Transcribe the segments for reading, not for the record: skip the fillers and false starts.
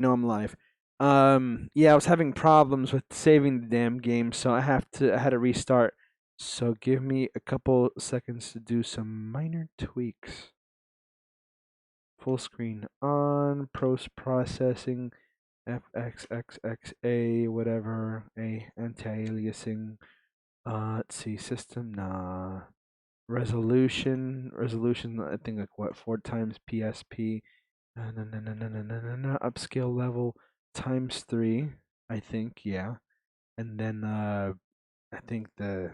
No, I'm live. Yeah, I was having problems with saving the damn game, so I had to restart. So give me a couple seconds to do some minor tweaks. Full screen on, post processing, FXXXA, whatever, a anti-aliasing. Let's see, system, nah. Resolution, I think like what, 4 times PSP. No, upscale level times 3, I think, yeah. And then I think the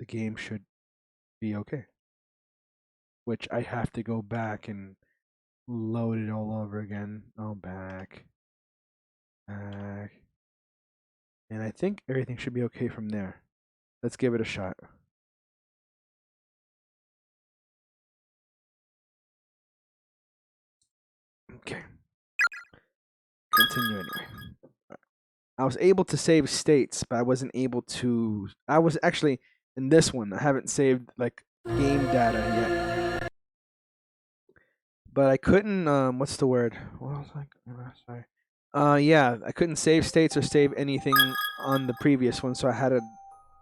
game should be okay. Which I have to go back and load it all over again. Oh, back. And I think everything should be okay from there. Let's give it a shot. Okay. Continue anyway. I was able to save states, but I wasn't able to. I was actually in this one. I haven't saved like game data yet, but I couldn't. What's the word? What was I? Sorry. Yeah, I couldn't save states or save anything on the previous one, so I had to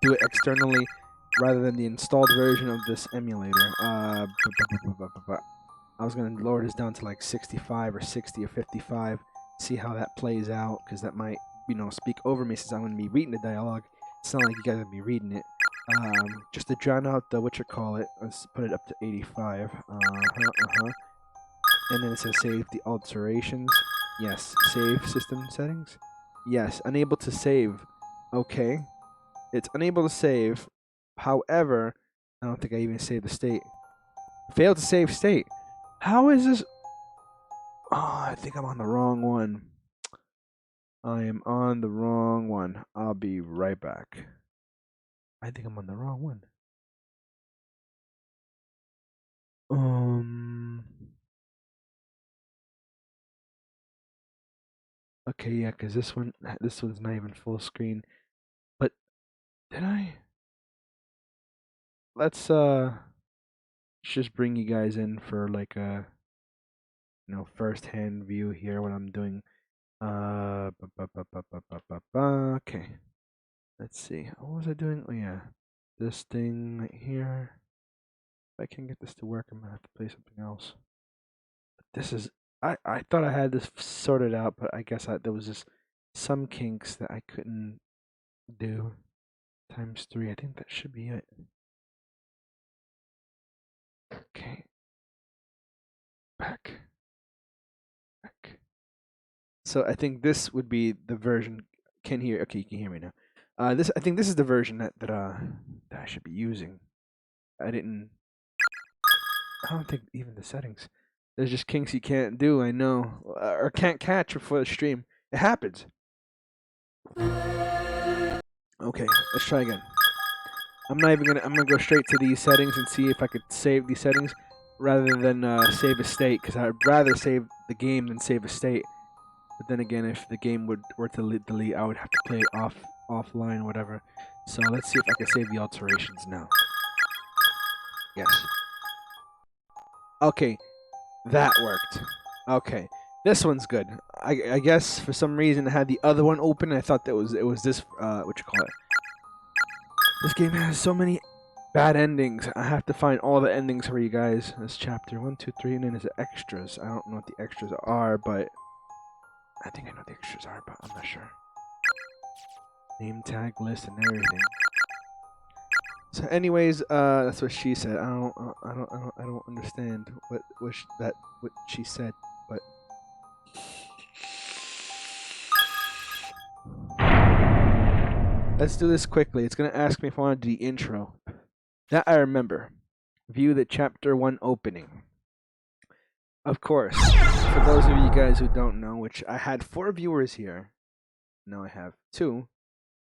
do it externally rather than the installed version of this emulator. I was gonna lower this down to like 65 or 60 or 55, see how that plays out, because that might, speak over me since I'm gonna be reading the dialogue. It's not like you guys are gonna be reading it. Just to drown out the let's put it up to 85. And then it says save the alterations. Yes, save system settings. Yes, unable to save. Okay, it's unable to save. However, I don't think I even saved the state. Failed to save state. How is this? Oh, I think I'm on the wrong one. I am on the wrong one. I'll be right back. I think I'm on the wrong one. Um. Okay, yeah, because this one's not even full screen. But did I? Let's just bring you guys in for like a first-hand view here. What I'm doing. Okay. Let's see. What was I doing? Oh yeah, this thing right here. If I can get this to work, I'm gonna have to play something else. But this is. I thought I had this sorted out, but I guess there was just some kinks that I couldn't do. Times 3. I think that should be it. Okay. Back. Back. So I think this would be the version. Can hear. Okay, you can hear me now. I think this is the version that I should be using. I didn't. I don't think even the settings. There's just kinks you can't do. I know, or can't catch before the stream. It happens. Okay, let's try again. I'm not even gonna. I'm gonna go straight to these settings and see if I could save these settings rather than save a state, because I'd rather save the game than save a state. But then again, if the game were to delete, I would have to play it offline, whatever. So let's see if I can save the alterations now. Yes. Okay, that worked. Okay, this one's good. I guess for some reason I had the other one open. I thought it was this what you call it. This game has so many bad endings. I have to find all the endings for you guys. This chapter 1, 2, 3, and then there's the extras. I don't know what the extras are, but I think I know what the extras are, but I'm not sure. Name tag list and everything. So, anyways, that's what she said. I don't understand what she said, but let's do this quickly. It's gonna ask me if I want to do the intro. That I remember. View the chapter 1 opening. Of course, for those of you guys who don't know, which I had 4 viewers here, now I have 2.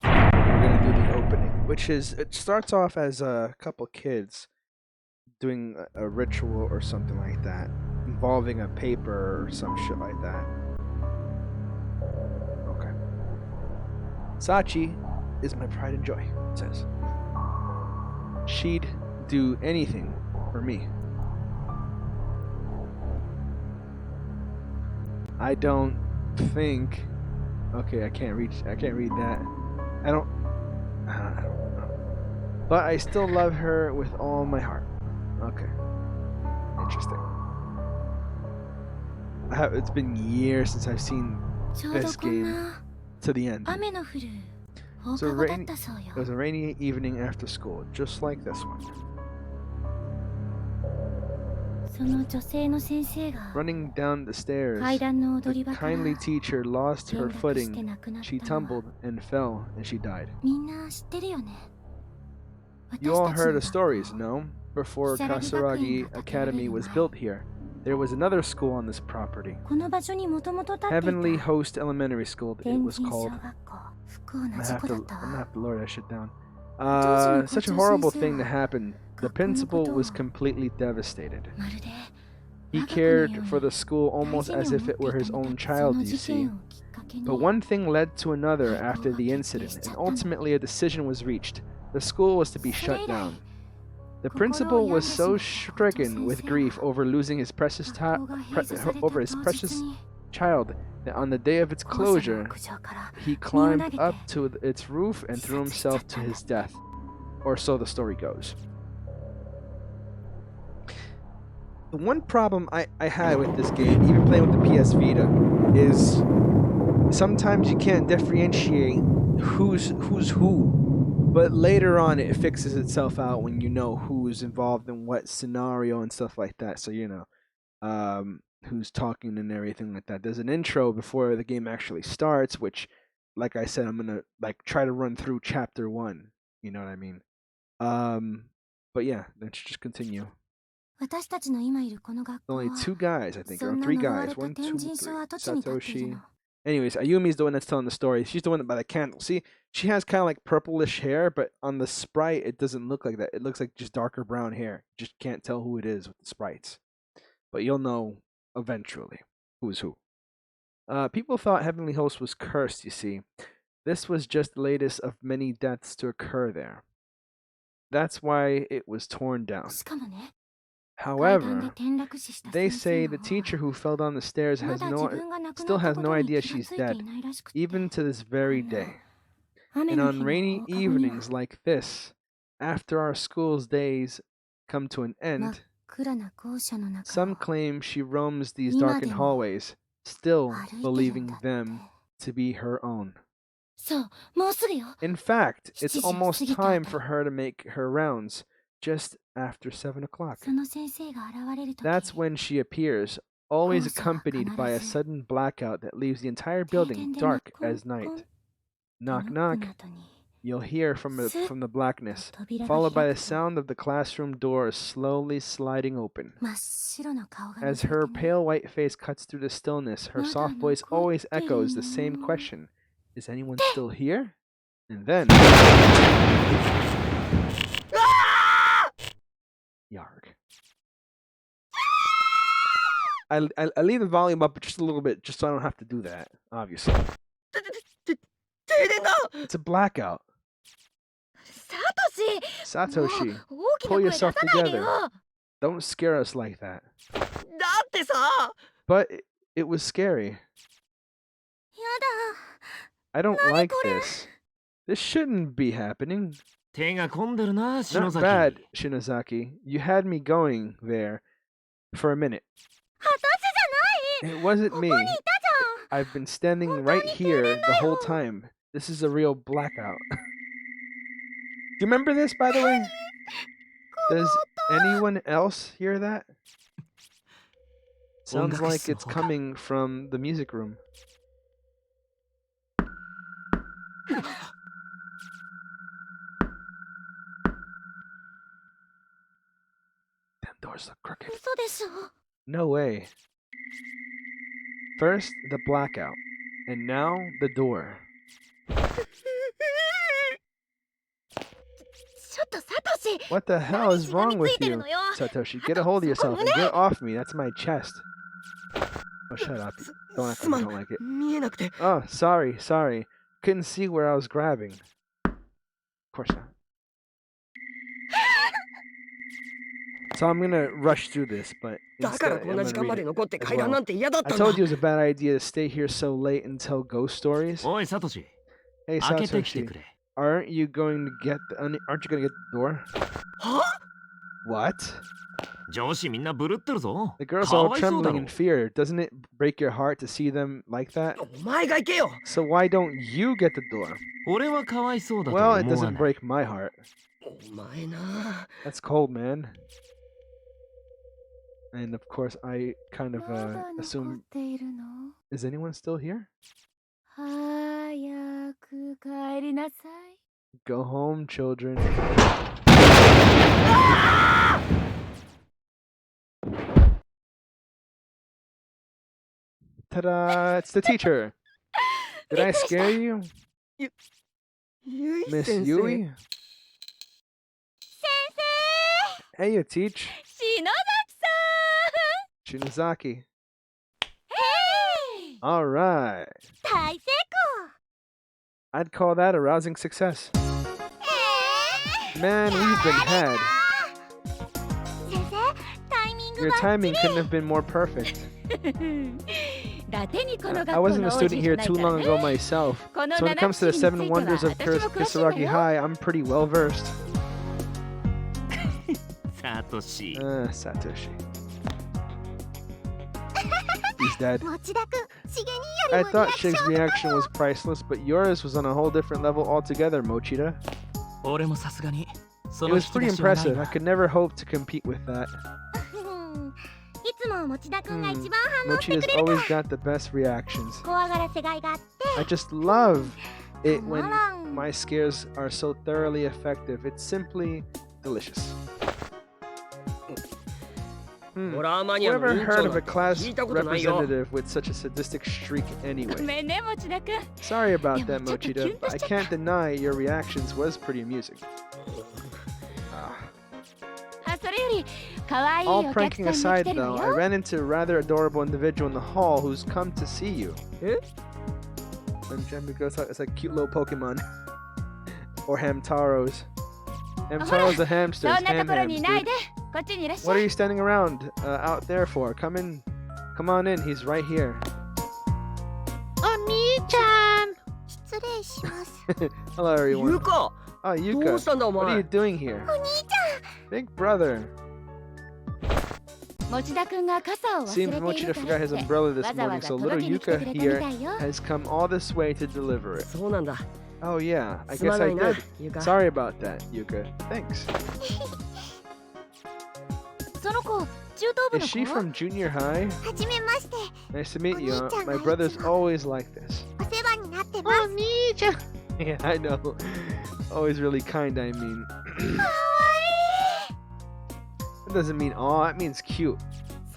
We're gonna do the opening, it starts off as a couple kids doing a ritual or something like that, involving a paper or some shit like that. Okay. Sachi is my pride and joy, it says. She'd do anything for me. I don't think. Okay, I can't read that. I don't know. But I still love her with all my heart. Okay. Interesting. It's been years since I've seen this game to the end. So it was a rainy evening after school, just like this one. Running down the stairs, the kindly teacher lost her footing. She tumbled and fell, and she died. You all heard the stories, no? Before Kasaragi Academy was built here, there was another school on this property. Heavenly Host Elementary School, it was called. I'm gonna have to lower that shit down. Such a horrible thing to happen. The principal was completely devastated. He cared for the school almost as if it were his own child, you see. But one thing led to another after the incident, and ultimately a decision was reached. The school was to be shut down. The principal was so stricken with grief over losing his precious child that on the day of its closure, he climbed up to its roof and threw himself to his death. Or so the story goes. The one problem I had with this game, even playing with the PS Vita, is sometimes you can't differentiate who's who. But later on, it fixes itself out when you know who's involved in what scenario and stuff like that. So, who's talking and everything like that. There's an intro before the game actually starts, which, like I said, I'm gonna try to run through chapter 1. You know what I mean? But yeah, let's just continue. Only 2 guys, I think, or 3 guys. 1, 2, 3. Satoshi. Anyways, Ayumi's the one that's telling the story. She's the one by the candle. See, she has kind of like purplish hair, but on the sprite, it doesn't look like that. It looks like just darker brown hair. You just can't tell who it is with the sprites. But you'll know eventually who's who. People thought Heavenly Host was cursed, you see. This was just the latest of many deaths to occur there. That's why it was torn down. However, they say the teacher who fell down the stairs still has no idea she's dead, even to this very day. And on rainy evenings like this, after our school's days come to an end, some claim she roams these darkened hallways, still believing them to be her own. In fact, it's almost time for her to make her rounds, just after 7 o'clock. That's when she appears, always accompanied by a sudden blackout that leaves the entire building dark as night. Knock, knock. You'll hear from the blackness, followed by the sound of the classroom doors slowly sliding open. As her pale white face cuts through the stillness, her soft voice always echoes the same question. Is anyone still here? And then... Yarg. I leave the volume up just a little bit, just so I don't have to do that, obviously. It's a blackout. Satoshi, pull yourself together. Don't scare us like that. But it was scary. I don't like this. This shouldn't be happening. Not bad, Shinozaki. You had me going there for a minute. It wasn't me. I've been standing right here the whole time. This is a real blackout. Do you remember this, by the way? Does anyone else hear that? Sounds like it's coming from the music room. Them doors look crooked. No way. First, the blackout. And now, the door. What the hell is wrong with you, Satoshi? Get a hold of yourself and get off me. That's my chest. Oh, shut up. Don't act like you don't like it. Oh, sorry. Couldn't see where I was grabbing. Of course not. So I'm gonna rush through this, but だから instead こん I'm な時 gonna 間ま read で it 残って as 階段 well. なんて嫌だっ I たんだ told you it was a bad idea to stay here so late and tell ghost stories. おいサトシ Hey 開けてきて Satoshi, くれ aren't you going to get aren't you going to get the door? は What? 上司みんなブルってるぞ The girls か are all わいそうだ trembling ろ in fear. Doesn't it break your heart to see them like that? お前が行けよ So why don't you get the door? 俺はかわいそうだと Well, it 思わ doesn't ない break my heart. お前な That's cold, man. And of course, I kind of assume. Is anyone still here? 早く帰りなさい。 Go home, children. Ta-da! It's the teacher. Did I scare you, ゆい Miss 先生 Yui? Hey, you teach. 篠崎さん。 Shinozaki. へい。 All right. 大成 I'd call that a rousing success. 功。 Man, we've been had. 先生、タイミング Your ばっ timing ち couldn't have been more perfect. り。ラテにこの I 学校 wasn't の a 王子 student じゃ here ない too から long ね。 ago myself. この So when it comes to the 七不 seven 思議につい wonders ては of 私も詳しいの Kisaragi よ。 High, I'm pretty well versed. サトシ Satoshi. He's dead. 持田くん、しげによ I りもリア thought クショ Shig's ン。 reaction was priceless, but yours was on a whole different level altogether, Mochida. 俺もさすがにそ It の was 引き pretty 出しはない impressive. I な could never hope to compete with that. いつも持田くんが一番反応して Mochida's くれるか always ら。 got the best reactions. 怖がらせがいがあって。 I just love it when たまらん。 my scares are so thoroughly effective. It's simply delicious. ホラーマニアの Whoever 委員 heard 長 of な a んて class 聞いたことないよ representative with such a sadistic streak ご anyway? めんね、持田くん。 Sorry about that, でもちょっとキュ Mochida, ンと but I しちゃっ can't deny your reactions was pretty amusing. あ、それより、可愛い All お客 pranking さんが来 aside, てる though, わ I よ。 ran into a rather adorable individual in the hall who's come to see you. え And it's like cute little Pokemon. Or Hamtaros. Hamtaros the そ hamsters. んなと Ham ころにい hams, ない dude. で。こっちにいらっし What ゃ are い。 you standing around out there for? Come in. Come on in. He's right here. お兄ちゃん。失礼します。 Hello, ゆ everyone. うか Oh, どう Yuka. したんだお What are you 前 doing here? お兄ち Big brother. ゃん。持田くんが傘を忘 Seems れてい Mochida るか forgot らっ his て。 umbrella わ this ざわ morning, ざ so 届 little けに来て Yuka くれたみ here たいよ。 has come all this way to deliver it. そうなんだ Oh, yeah. I すま guess な I いな did. ゆうか Sorry about that, Yuka. Thanks. その子、中等部 Is の she 子 from junior high? はじめまして。 Nice to meet you. お兄ちゃんが My brother's always like this. お世話になってます。 Yeah, I know. Always really kind, I mean. かわ That doesn't mean aw, it means cute. いい。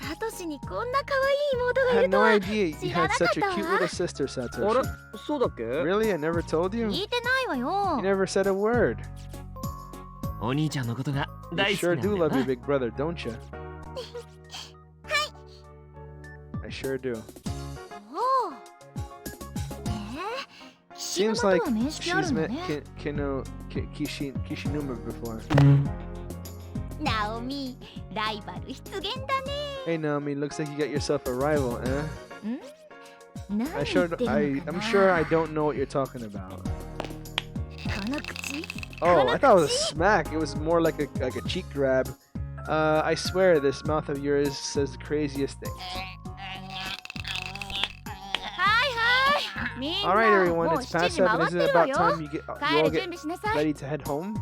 サトシにこんな可愛い妹 I がい had ると no は idea you had such a 知らなかったわ。 cute little sister, あれ Satoshi. そうだっけ Really? I never told you? 聞いてないわ You よ。 never said a word. お兄ちゃんのことが You 大好き sure なんだ do よ love your な big brother, don't you? I sure do. おう。岸沼 Seems と like は面識ある she's んだ met ね。Kishinuma before. ナオミ、ライバル出現だね。 Hey Naomi, looks like you got yourself a rival, eh? 何 I 言 sure, ってるのか I'm な sure I don't know what you're talking about. この口 Oh, I thought it was a smack. It was more like a cheek grab. I swear this mouth of yours says the craziest things. はいはい。みん All right, な、 everyone, もう it's 7 past 時回 7. っ Isn't て it るわ about よ。 time you 帰 all る get 準備しなさい。 ready to head home?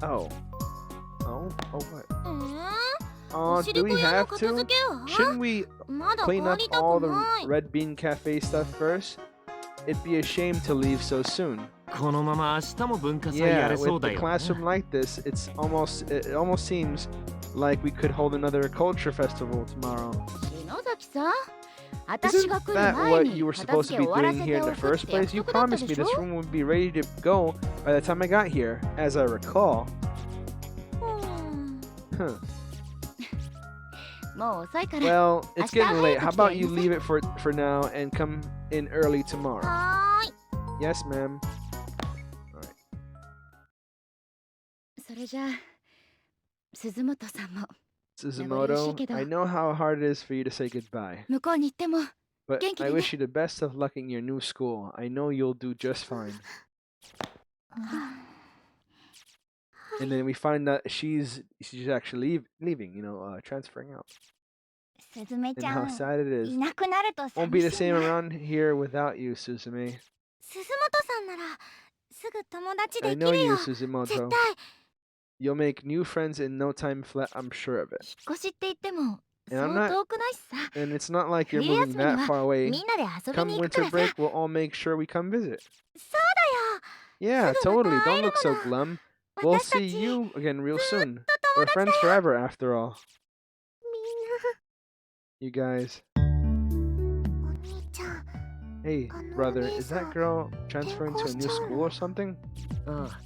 Oh. Oh? Oh, what? Oh, おし do り we こ屋の have 片 to? 付けは Shouldn't we まだ clean 終わ up りた all く the ない。 Red Bean Cafe stuff first? It'd be a shame to leave so soon. このまま明日も文化祭や Yeah, れそう with だ the よ classroom like this, it almost seems like we could hold another culture festival tomorrow. 篠崎さん、私 Isn't が来る that 前 what に you were 片 supposed 付 to け be 終わら doing せ here て in お the くって first place? 約 You 束だった promised で me し this ょ room would be ready to go by the time I got here, as I recall. うん Huh. もう遅いから。 Well, it's getting late. How about you 明日早く来て leave it for now and come in early tomorrow? はーい。 Yes, ma'am. それじゃあ、鈴本さんも Suzumoto, I know how hard it is for you to say goodbye, 向こうに行っても but 元気 I でね wish you the best of luck in your new school. I know you'll do just fine. And then we find that she's actually leaving, transferring out. 鈴芽ち And ゃ how ん sad it い is. なくなると Won't be 寂 the しい same な around here without you, Suzume. 鈴本さんならすぐ友達 I でき know る you, よ絶 Suzumoto. 対 You'll make new friends in no time flat, I'm sure of it. 引っ越しって言っても And I'm そう not, 遠くないしさ and it's not like you're 冬 moving 休みに that は far away. みんなで遊び Come に行くか winter らさ break, we'll all make sure we come visit. そうだよ Yeah, すぐまた totally. 会え Don't る look も so の glum. We'll 私た see ち you again real ずっ soon. と We're 友達 friends だよ forever, after all. みん You guys. なお兄ちゃん Hey, brother, is that girl transferring to a new school or something? ああ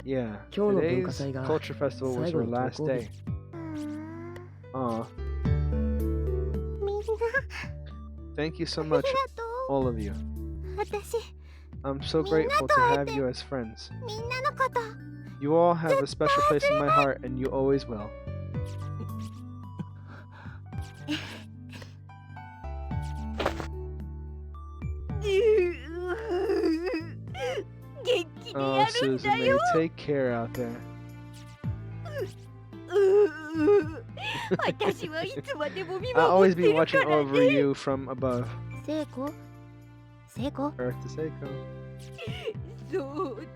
Yeah. 今日の文化 Today's 祭が culture festival was 最後 her の last 登校 day. 日 Aw. みんな Thank you so あり much, がと all of you. う私 I'm so みんな grateful と to 会え have て you as friends. みんなのこと You all have a special place in my heart, and you always will. 元気に Oh, やるんだ Suzume, よ take care out there. 私はいつまでも見 I'll 守っ always て be るか watching ら over ね you from above. 聖子聖子 Earth to Seiko. そーっ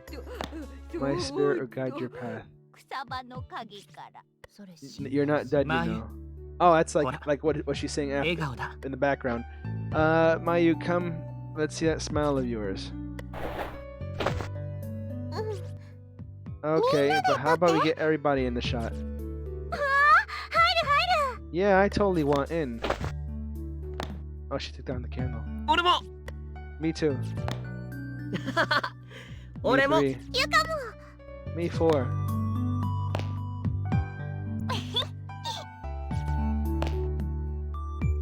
と My spirit will guide your path. 草場の陰からそれ You're not dead, you Mayu. know. Oh, that's What? like what she's saying 笑 after, 顔だ in the background. Mayu, come. Let's see that smile of yours. Okay, but how about we get everybody in the shot? あー入る入る Yeah, I totally want in. Oh, she took down the candle. 俺も Me too. Me 俺も three. ゆかも Me four.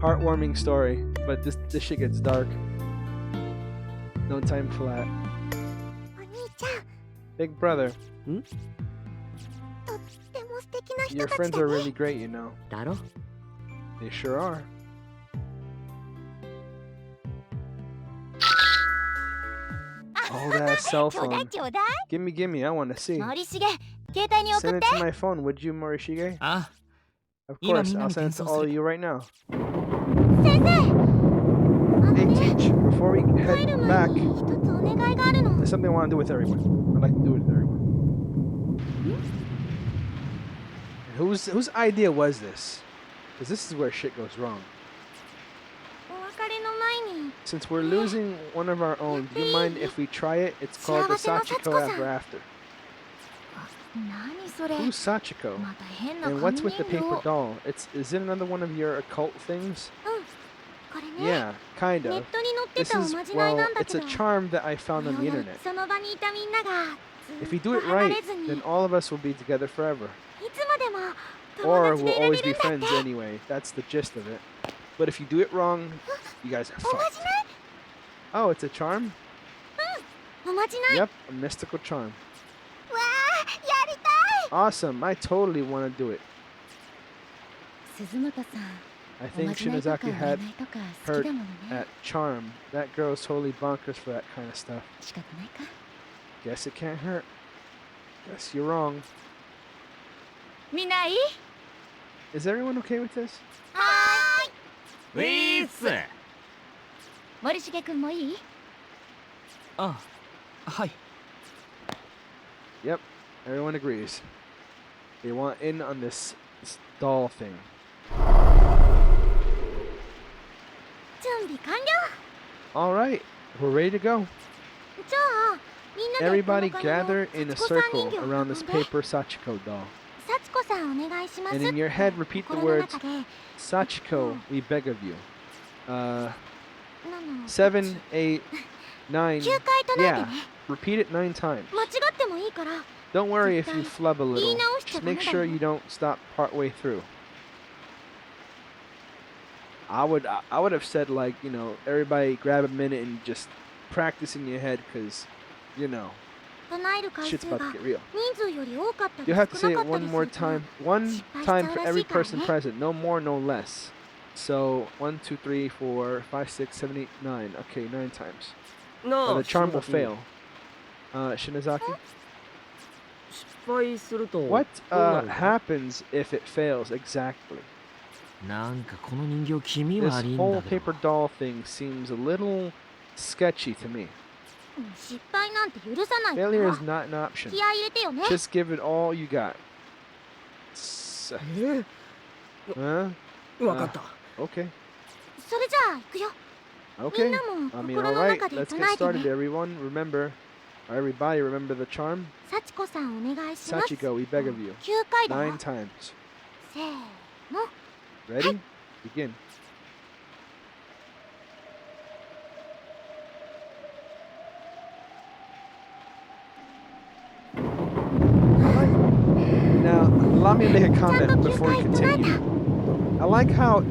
Heartwarming story, but this shit gets dark. No time flat. お兄ちゃん Big brother, とっても素敵な your 人たち friends だ are ね really great, you know. だろ They sure are. Oh, that cell ちょうだい phone. ちょうだい Gimme, I want to see. 森重携帯に送 Send っ it て to my phone, would you, Morishige? あ Of Ina, course, mina, I'll send it to tensou all of suru. you right now. 先生あの Hey, ね Teach, before we 帰 head る前 back, に一つお願いがあるの there's something I want to do with everyone. I'd like to do it with everyone. And whose idea was this? Because this is where shit goes wrong. お別れの前に Since we're losing one of our own, do you mind if we try it? It's called the Sachiko Ever After. 何それ Who's Sachiko? また変な And 紙 what's 人 with the 形 paper doll? Is it another one of your occult things? これね Yeah, kind ネッ of. トに載って This たお is, まじない well, なんだ it's け a ど charm that I こ found れ on を the や internet. その場にいたみんなが If ず we っ do と it 離 right, れずにい then all of us will be together forever. つまでも友 Or 達 we'll でいられ always る be んだって friends anyway. That's the gist of it. But if you do it wrong, you guys are おま fucked. じない Oh, it's a charm? おまじない Yep, a mystical charm. わあやりたい Awesome. I totally want to do it. 鈴本さん I おま think じないとか Shinozaki 占 had いとか好きだものね at charm. That girl's totally bonkers for that kind of stuff. 仕方ないか Guess it can't hurt. Guess you're wrong. みんないい Is everyone okay with this? はーいウィース森重くんもいいあはい Yep, everyone agrees. They want in on this doll thing. 準備完了 All right, we're ready to go. じゃあみんなで Everybody この鐘の gather in a 幸子さん circle 人形を around this 運んで paper Sachiko doll. 幸子さんお願いします And in your head, repeat the 心の words, 中で Sachiko, we beg of you. 7 7, 8, 9. 9回とないで Yeah, ね repeat it 9 times. 間違ってもいいから Don't worry if you flub a little. Ina Just make sure you don't stop partway through. I would have said, like, everybody grab a minute and just practice in your head, because, Shit's about to get real. 人数より多かったり You 少 have to な say か it った one りす more ると time. One 失敗しちゃ time う for らし every いから person ね present. No more, no less. So 1, 2, 3, 4, 5, 6, 7, 8, 9. Okay, 9 times. な Or あ the charm will 篠崎 fail. Shinozaki? 失敗すると What どうなるんだ happens if it fails exactly? なんかこの人形気味 This 悪いん whole だけど paper doll thing seems a little sketchy to me. 失敗なんて許さないか Failure ら is not an option. 気合い入れてよね Just give it all you got. え Huh? わかった Okay. それじゃあ行くよ Okay. みんなも I mean, 心の alright. 中で Let's 唱 get えて started, ね everyone. Remember, or everybody, remember the charm? 幸子さんお願いします Sachiko, we beg of you. 9回だよ 9 times. せーの Ready? Begin. Now, allow me to make a comment before we continue. I like how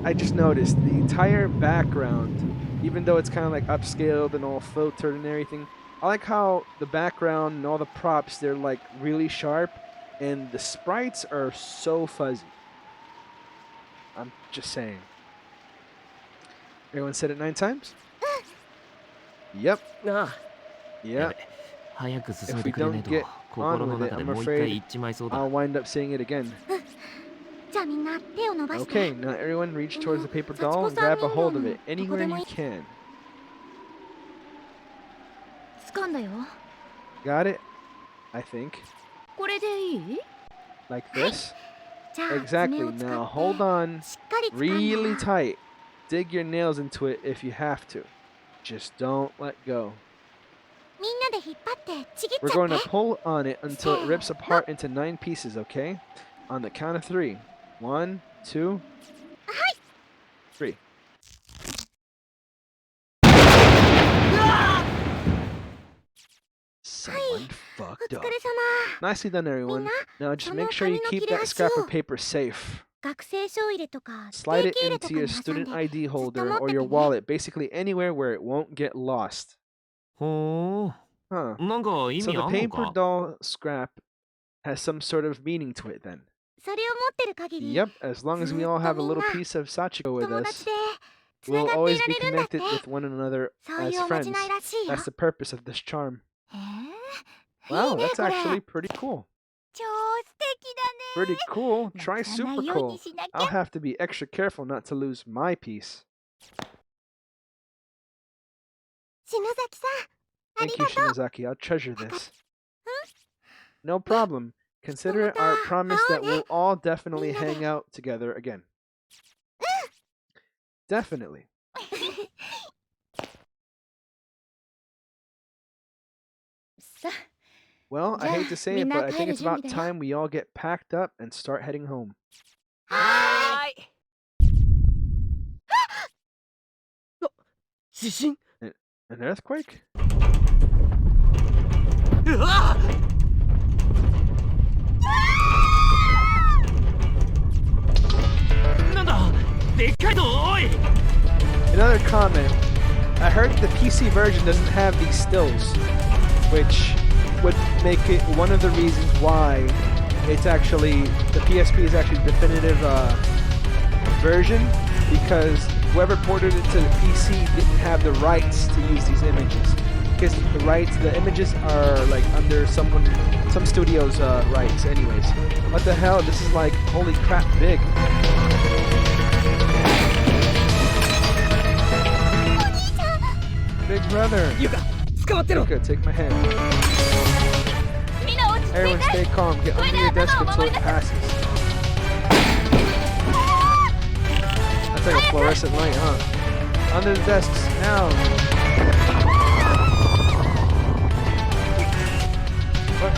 I just noticed the entire background, even though it's kind of like upscaled and all filtered and everything, I like how the background and all the props, they're like really sharp, and the sprites are so fuzzy. I'm just saying. Everyone said it 9 times? Yep. なあ Yep. 早く進め If て we くれね don't えと get 心 on の with it, 中で I'm もう一回 afraid 言っちまいそうだ I'll wind up saying it again. じゃあみんな手を伸ばして Okay, now everyone reach towards the paper doll and grab a hold of it anywhere you can. 掴んだよ Got it? I think. これでいい Like this? じゃあ Exactly. 爪を使 Now って hold on しっかり掴んだ really tight. Dig your nails into it if you have to. Just don't let go. みんなで引っ張ってちぎっ We're ちゃっ going て to pull on it until it rips apart into 9 pieces, okay? On the count of 3. 1, 2, 3. Someone お fucked 疲 up. れ様 Nicely done, everyone. みんな Now just そ make の sure you 紙の keep 切れ that 端 scrap を of paper safe. 学生証入れとか Slide 定 it 期入れと into か your に挟ん student で ID ずっと holder 持っ or てて your ね wallet, basically anywhere where it won't get lost. ほ Huh. ーなんか意 So 味 the あんの paper か doll scrap has some sort of meaning to it then. それを持ってる限り Yep, as long as we all have a little piece of Sachiko with 友 us, 達でつな we'll がって always いら be れるんだって connected with one another そうい as うおま friends. じないらしいよ That's the purpose of this charm. へえ Wow, いいね that's これ actually pretty cool. 超素敵だね Pretty cool. な Try くさない super よう cool. にしなき I'll ゃ have to be extra careful not to lose my piece. 篠崎さんあり Thank you, がとう Shinozaki. I'll treasure this. No problem. Consider it our また promise 会お that うね we'll all definitely みんなで hang out together again. Definitely. Well, I hate to say it, but I think it's about time we all get packed up and start heading home. はーい地震 An earthquake? うわなんだでっかいぞおい Another comment. I heard the PC version doesn't have these stills, which would make it one of the reasons why it's actually the PSP is actually the definitive version, because whoever ported it to the PC didn't have the rights to use these images. Because the images are like under some studio's rights. Anyways, what the hell? This is like holy crap big. Big brother. ゆか捕まってろ Good, take my hand. みんな落ち着い Everyone て stay calm. Get under your desk until it passes. That's like a fluorescent light, huh? Under the desks, now. What?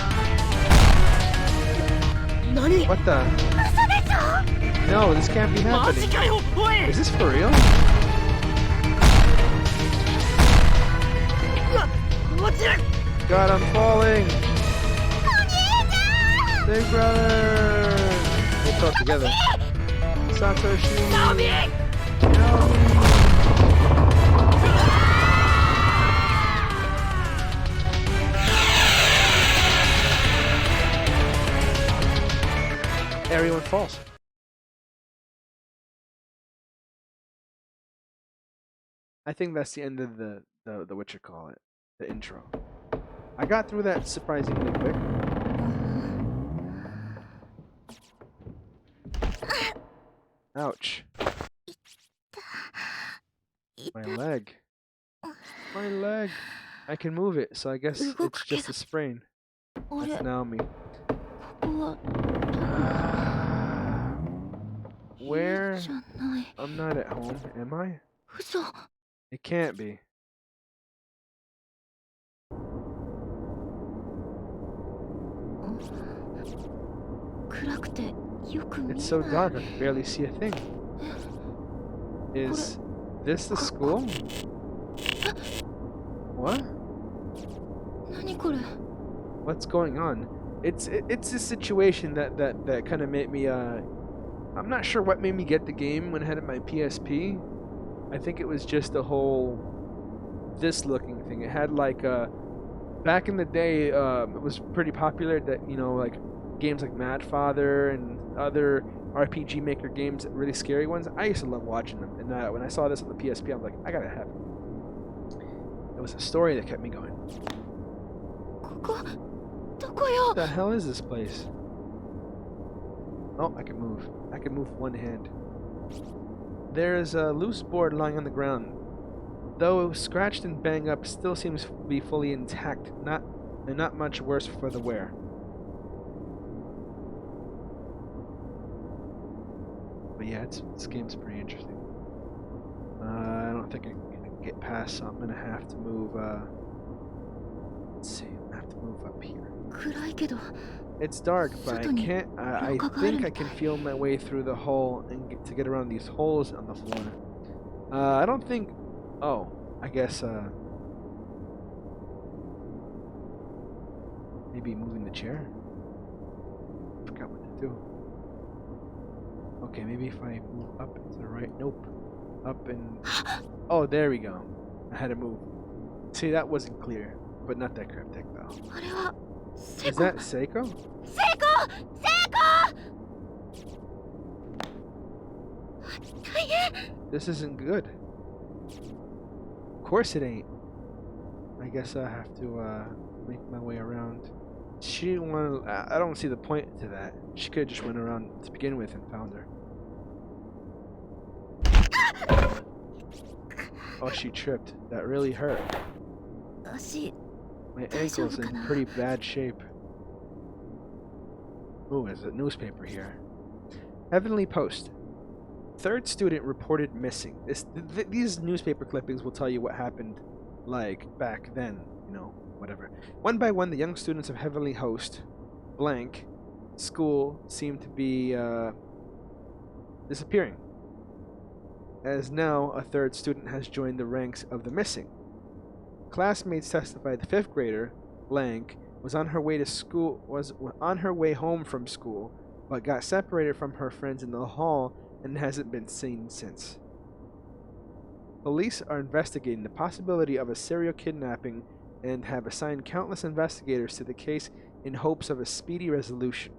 何 What the? 嘘でしょ No, this can't be マジ happening. かよおい Is this for real? 落ちる God, I'm falling. Big brother. We'll talk together. Satoshi. Naomi. I think that's the end of the what you call it, the intro. I got through that surprisingly quick. Ouch. My leg. My leg. I can move it, so I guess it's just a sprain. That's Naomi. Where? I'm not at home, am I? It can't be. It's so dark, I can barely see a thing. Is this the school? What? What's going on? It's a situation that kind of made me I'm not sure what made me get the game when I had my PSP. I think it was just the whole this looking thing. It had like back in the day it was pretty popular that like games like Mad Father and other RPG Maker games, really scary ones. I used to love watching them, and when I saw this on the PSP, I'm like, I gotta have it. It was a story that kept me going. What the hell is this place? Oh, I can move. I can move one hand. There's a loose board lying on the ground. Though scratched and banged up, still seems to be fully intact. Not much worse for the wear. But yeah, this game's pretty interesting. I don't think I can get past, so I'm gonna have to move. Let's see. I have to move up here. It's dark, but I can't. I think I can feel my way through the hole and to get around these holes on the floor. I don't think. Oh, I guess. Maybe moving the chair. Forgot what to do. Okay, maybe if I move up and to the right. Nope. Up and. Oh, there we go. I had to move. See, that wasn't clear, but not that cryptic though. Is that Seiko? This isn't good. Of course it ain't. I guess I have to make my way around. She didn't want to. I don't see the point to that. She could have just went around to begin with and found her. Oh, she tripped. That really hurt. My ankle's in pretty bad shape. Ooh, there's a newspaper here. Heavenly Post. Third student reported missing. These newspaper clippings will tell you what happened, like, back then, whatever. One by one, the young students of Heavenly Host, blank, school seem to be, disappearing. As now, a third student has joined the ranks of the missing. Classmates testified the fifth grader, blank, was on her way home from school, but got separated from her friends in the hall and hasn't been seen since. Police are investigating the possibility of a serial kidnapping and have assigned countless investigators to the case in hopes of a speedy resolution.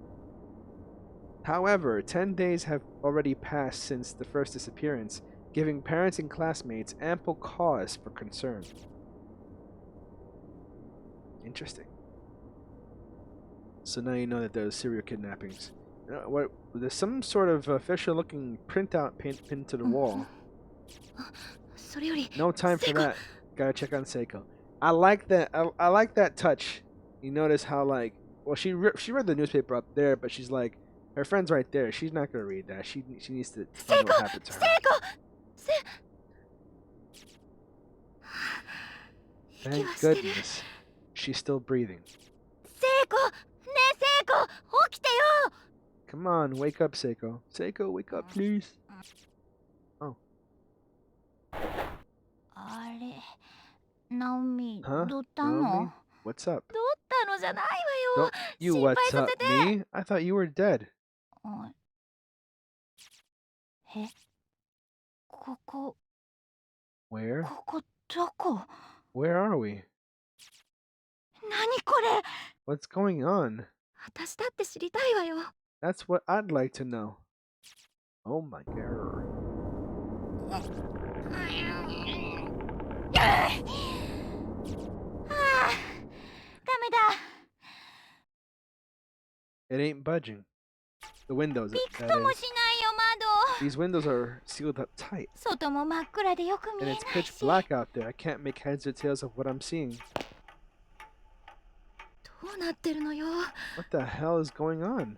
However, 10 days have already passed since the first disappearance, giving parents and classmates ample cause for concern. Interesting. So now you know that there's serial kidnappings. There's some sort of official-looking printout pinned to the wall. No time for that. Gotta check on Seiko. I like that. I like that touch. You notice how she read the newspaper up there, but she's like, her friend's right there. She's not gonna read that. She needs to find what happened to her. Thank goodness, she's still breathing. Come on, wake up, Seiko. Seiko, wake up, please. Oh. Naomi, Huh? どうした Naomi? の What's up? どうったのじゃないわよ。 Don't you 心配 what's さ up せて。 me? I thought you were dead. え、ここ、 Where? ここどこ？ Where are we? 何これ？ What's going on? 私だって知りたいわよ。 That's what I'd like to know. Oh my god. メだ。 It ain't budging. The windows, びく that とも is. しないよ、窓。 These windows are sealed up tight. 外も真っ暗でよく見 And え it's ない pitch し。 black out there. I can't make heads or tails of what I'm seeing. どうなってるのよ。 What the hell is going on?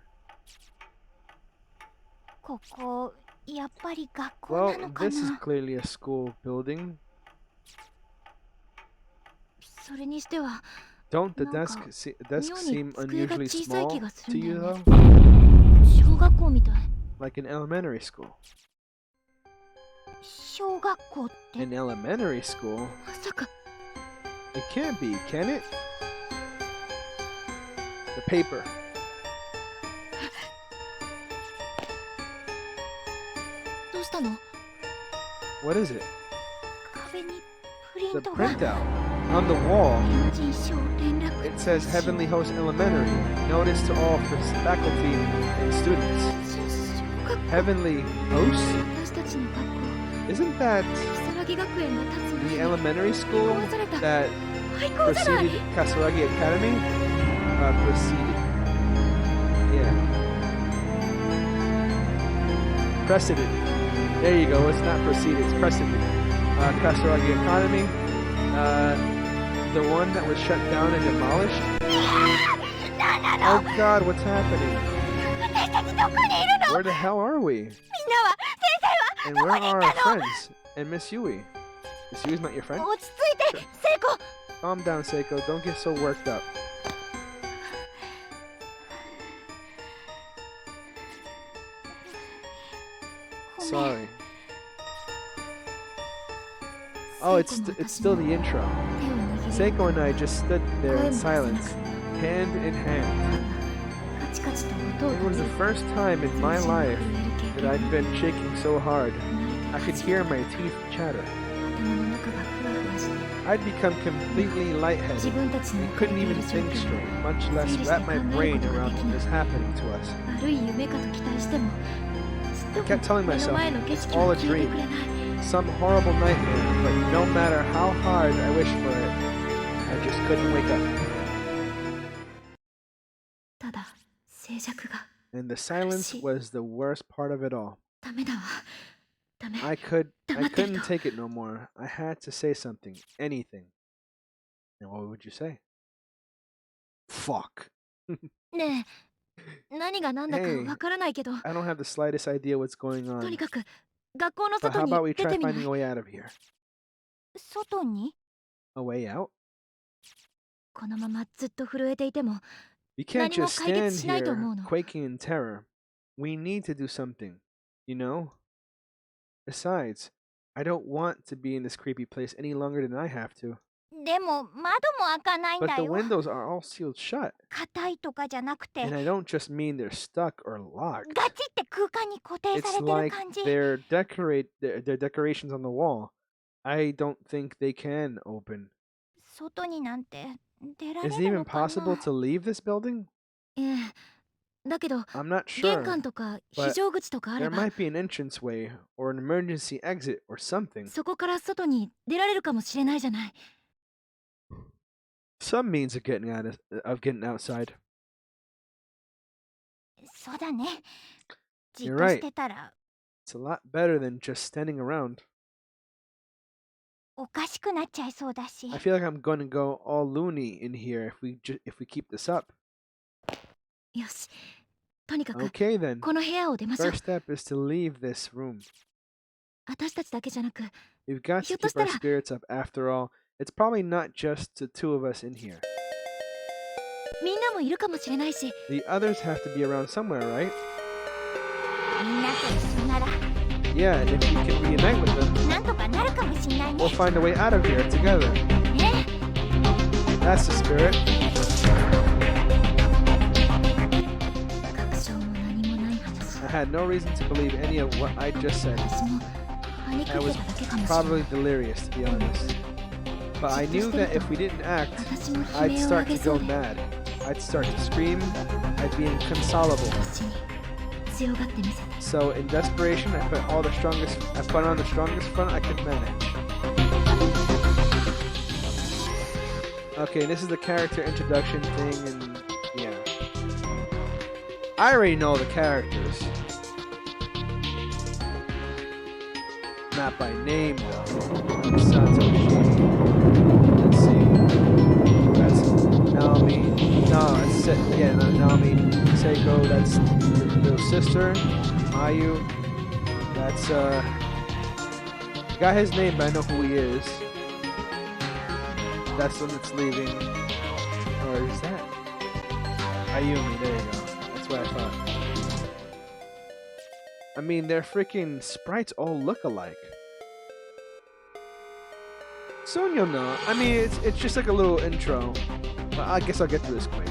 ここ、やっぱり学校 Well, なのか this is な。 clearly a school building. それにしては、 Don't the なんか desks 妙 seem に机が unusually 小さい気 small がす to るんだ you よ though? ね。小学校みたい。 Like an elementary school. 小学校って An elementary school? まさか。 It can't be, can it? The paper. どうしたの？ What is it? 壁にプリ The ントが。 printout. On the wall, 天神賞連絡 it says Heavenly Host Elementary. Notice to all faculty and students. 小学校。 Heavenly Host? 私たちの学校。 Isn't that 如月学園が立つ the 前に elementary school 壊された。 that 廃校じゃない。 preceded Kasaragi Academy? Preceded. Yeah. Preceded. There you go. It's not preceded. It's preceded. Kasaragi Academy. The one that was shut down and demolished. Oh God, what's happening? 私たちどこにいるの？ Where the hell are we? みんなは、先 And 生は where どこに are 行 our ったの？ friends? And Miss Yui? Miss Yui's not your friend? 落ち着いて、聖子。 Calm down, Seiko. Don't get so worked up. Sorry. Oh, it's still the intro. Seiko and I just stood there in silence, hand in hand. It was the first time in my life that I'd been shaking so hard. I could hear my teeth chatter. I'd become completely lightheaded and couldn't even think straight, much less wrap my brain around what was happening to us. I kept telling myself it's all a dream, some horrible nightmare, but no matter how hard I wished for it, I just couldn't wake up. And the silence was the worst part of it all. I couldn't take it no more. I had to say something, anything. And what would you say? Fuck. ねえ、何が何だか Hey, わからないけど、 I don't have the slightest idea what's going とに on. かく学校の But 外 how に about we 出 try てみない？ finding a way out of here? 外に？ A way out? このままずっと震えていても、 We can't just 何も解決 stand しないと here 思うの。 quaking in terror. We need to do something, you know? Besides, I don't want to be in this creepy place any longer than I have to. でも窓も開かないん But だ the よ。 windows are all sealed shut. 硬いとかじゃなくて、 And I don't just mean they're stuck or locked. ガチって空間に固定さ It's れてる like 感じ。 they're decorations on the wall. I don't think they can open. 外になんて出られ Is it る even のか possible な？ to leave this building? ええ。だけど、 I'm not 玄 sure. 関とか but 非常口とかあれ There ば、 might be an entranceway or an emergency exit or something. そこから外に出られるかもしれないじゃない。 Some means of getting outside. そうだね。じっ You're と right. してたら It's a lot better than just standing around. おかしくなっちゃいそうだし。 I feel like I'm going to go all loony in here if we keep this up. よし。とにかく、 Okay then. この部屋を出ましょう。 First step is to leave this room. 私たちだけじゃなく、 We've got to ひょっと keep した our ら、 spirits up. After all, it's probably not just the two of us in here. みんなもいるかもしれないし、 The others have to be around somewhere, right? みんなと一緒なら、 Yeah, and if we can reunite with them, なんとかなるかもしれないね。 we'll find a way out of here together. ね。 That's the spirit. 確証も何もない話。 I had no reason to believe any of what I just said. 私もパニッ I クっ was てただけかもしれない。 probably delirious, to be honest. But I knew that if we didn't act, 私も悲 I'd 鳴を上 start げ to そ go うで、 mad. I'd start to scream. I'd be inconsolable. 私に強がってみせて。 So in desperation, I put on the strongest front I could manage. Okay, this is the character introduction thing, and yeah. I already know the characters. Not by name, though. Like Satoshi. Let's see. That's Naomi. No, that's yeah, not Naomi. Seiko, that's your little sister. Mayu. That's, I got his name, but I know who he is. That's the one that's leaving. Or is that? Ayumi, there you go. That's what I thought. I mean, their freaking sprites all look alike. Soon you'll know. I mean, it's just like a little intro. But I guess I'll get through this quick. A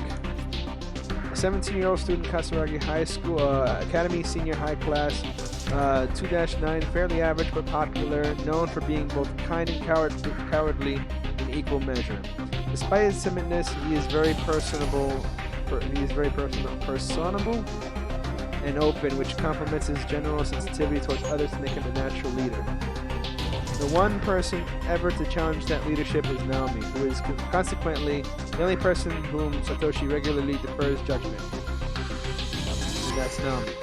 17-year-old student, Kasaragi High School Academy Senior High Class 2-9, fairly average but popular, known for being both kind and cowardly in equal measure. Despite his timidness, he is very personable. Personable and open, which complements his general sensitivity towards others to make him a natural leader. The one person ever to challenge that leadership is Naomi, who is consequently the only person whom Satoshi regularly defers judgment. And that's Naomi.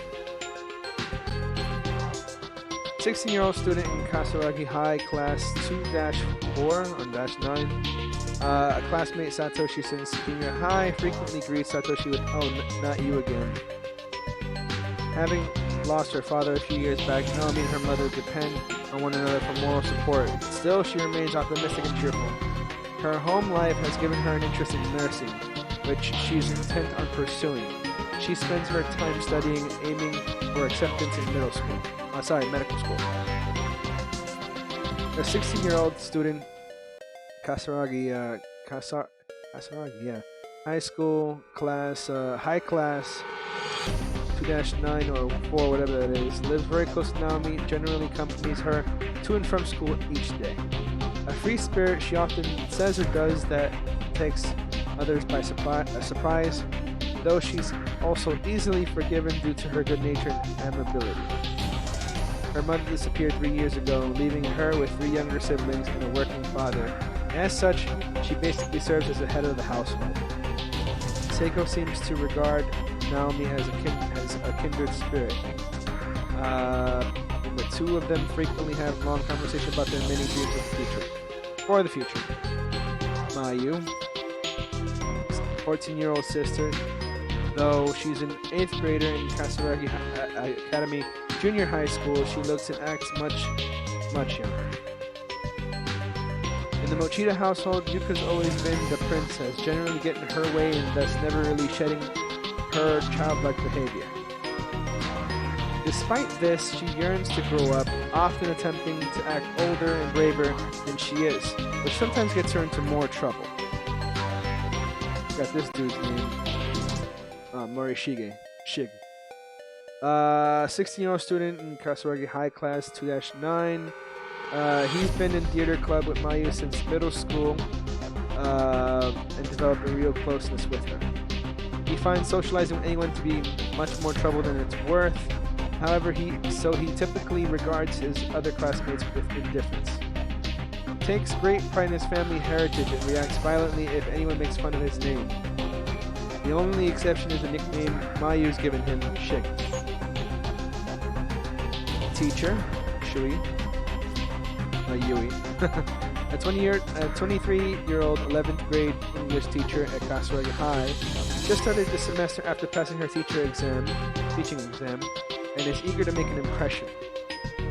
16-year-old student in Kasaragi High, Class 2-4 or -9. A classmate, Satoshi, since junior high, frequently greets Satoshi with, "Oh, not you again." Having lost her father a few years back, Naomi and her mother depend on one another for moral support. Still, she remains optimistic and cheerful. Her home life has given her an interest in nursing, which she's intent on pursuing. She spends her time studying, aiming for acceptance in medical school. A 16-year-old student, Kasaragi, high school class, high class 2-9 or 4, whatever that is, lives very close to Naomi, generally accompanies her to and from school each day. A free spirit, she often says or does that takes others by surprise, though she's also easily forgiven due to her good nature and amiability. Her mother disappeared 3 years ago, leaving her with 3 younger siblings and a working father. As such, she basically serves as the head of the household. Seiko seems to regard Naomi as a kindred spirit. The two of them frequently have long conversations about their many dreams of the future. For the future. Mayu, 14-year-old sister, though she's an 8th grader in Kasaragi Academy Junior High School, she looks and acts much younger. In the Mochida household, Yuka's always been the princess, generally getting her way and thus never really shedding her childlike behavior. Despite this, she yearns to grow up, often attempting to act older and braver than she is, which sometimes gets her into more trouble. Got this dude's name, Morishige. 16-year-old student in Kasaragi High Class 2-9. He's been in theater club with Mayu since middle school and developed a real closeness with her. He finds socializing with anyone to be much more trouble than it's worth. However, he typically regards his other classmates with indifference. Takes great pride in his family heritage and reacts violently if anyone makes fun of his name. The only exception is the nickname Mayu's given him, Shig. Teacher, Shui. Yui. A 23-year-old 11th grade English teacher at Kasaragi High just started the semester after passing her teaching exam, and is eager to make an impression.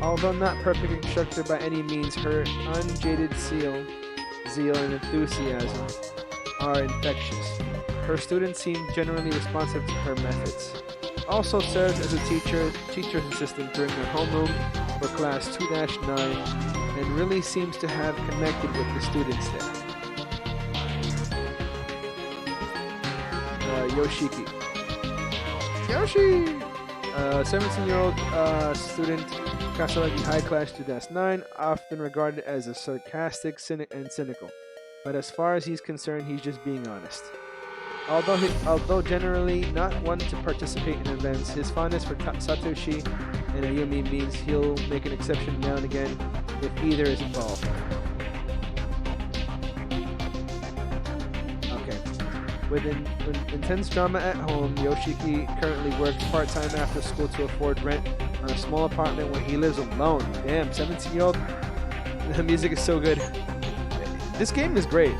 Although not perfect instructor by any means, her unjaded zeal and enthusiasm are infectious. Her students seem generally responsive to her methods. Also serves as a teacher's assistant during her homeroom for class 2-9 and really seems to have connected with the students there. Yoshiki. Yoshi! 17-year-old student, Kasaragi High Class 2-9, often regarded as a sarcastic and cynical. But as far as he's concerned, he's just being honest. Although generally not one to participate in events, his fondness for Satoshi and Ayumi means he'll make an exception now and again if either is involved. With intense drama at home, Yoshiki currently works part-time after school to afford rent on a small apartment where he lives alone. Damn, 17-year-old. The music is so good. This game is great.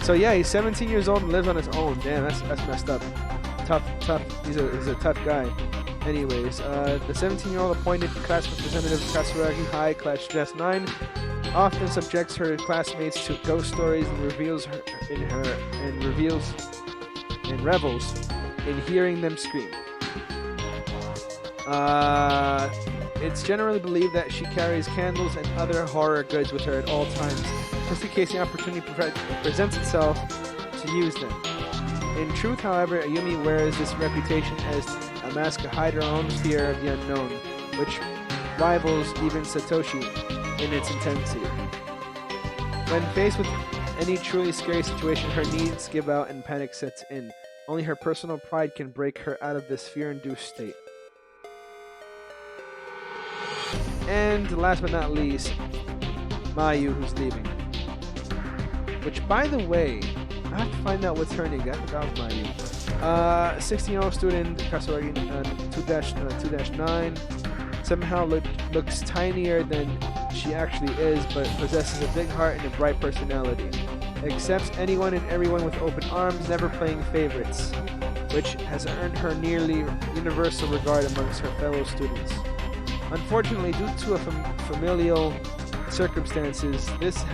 So yeah, he's 17 years old and lives on his own. Damn, that's messed up. Tough. He's a tough guy. Anyways, the 17-year-old appointed class representative of Kasuragi High, Class 9, often subjects her classmates to ghost stories and revels in hearing them scream. It's generally believed that she carries candles and other horror goods with her at all times, just in case the opportunity presents itself to use them. In truth, however, Ayumi wears this reputation as a mask to hide her own fear of the unknown, which rivals even Satoshi in its intensity. When faced with any truly scary situation, her needs give out and panic sets in. Only her personal pride can break her out of this fear-induced state. And last but not least, Mayu, who's leaving. Which, by the way, I have to find out what's her name. I forgot Mayu. 16-year-old student, Kasuragi 2-9. Somehow looks tinier than she actually is, but possesses a big heart and a bright personality. Accepts anyone and everyone with open arms, never playing favorites, which has earned her nearly universal regard amongst her fellow students. Unfortunately, due to familial circumstances, this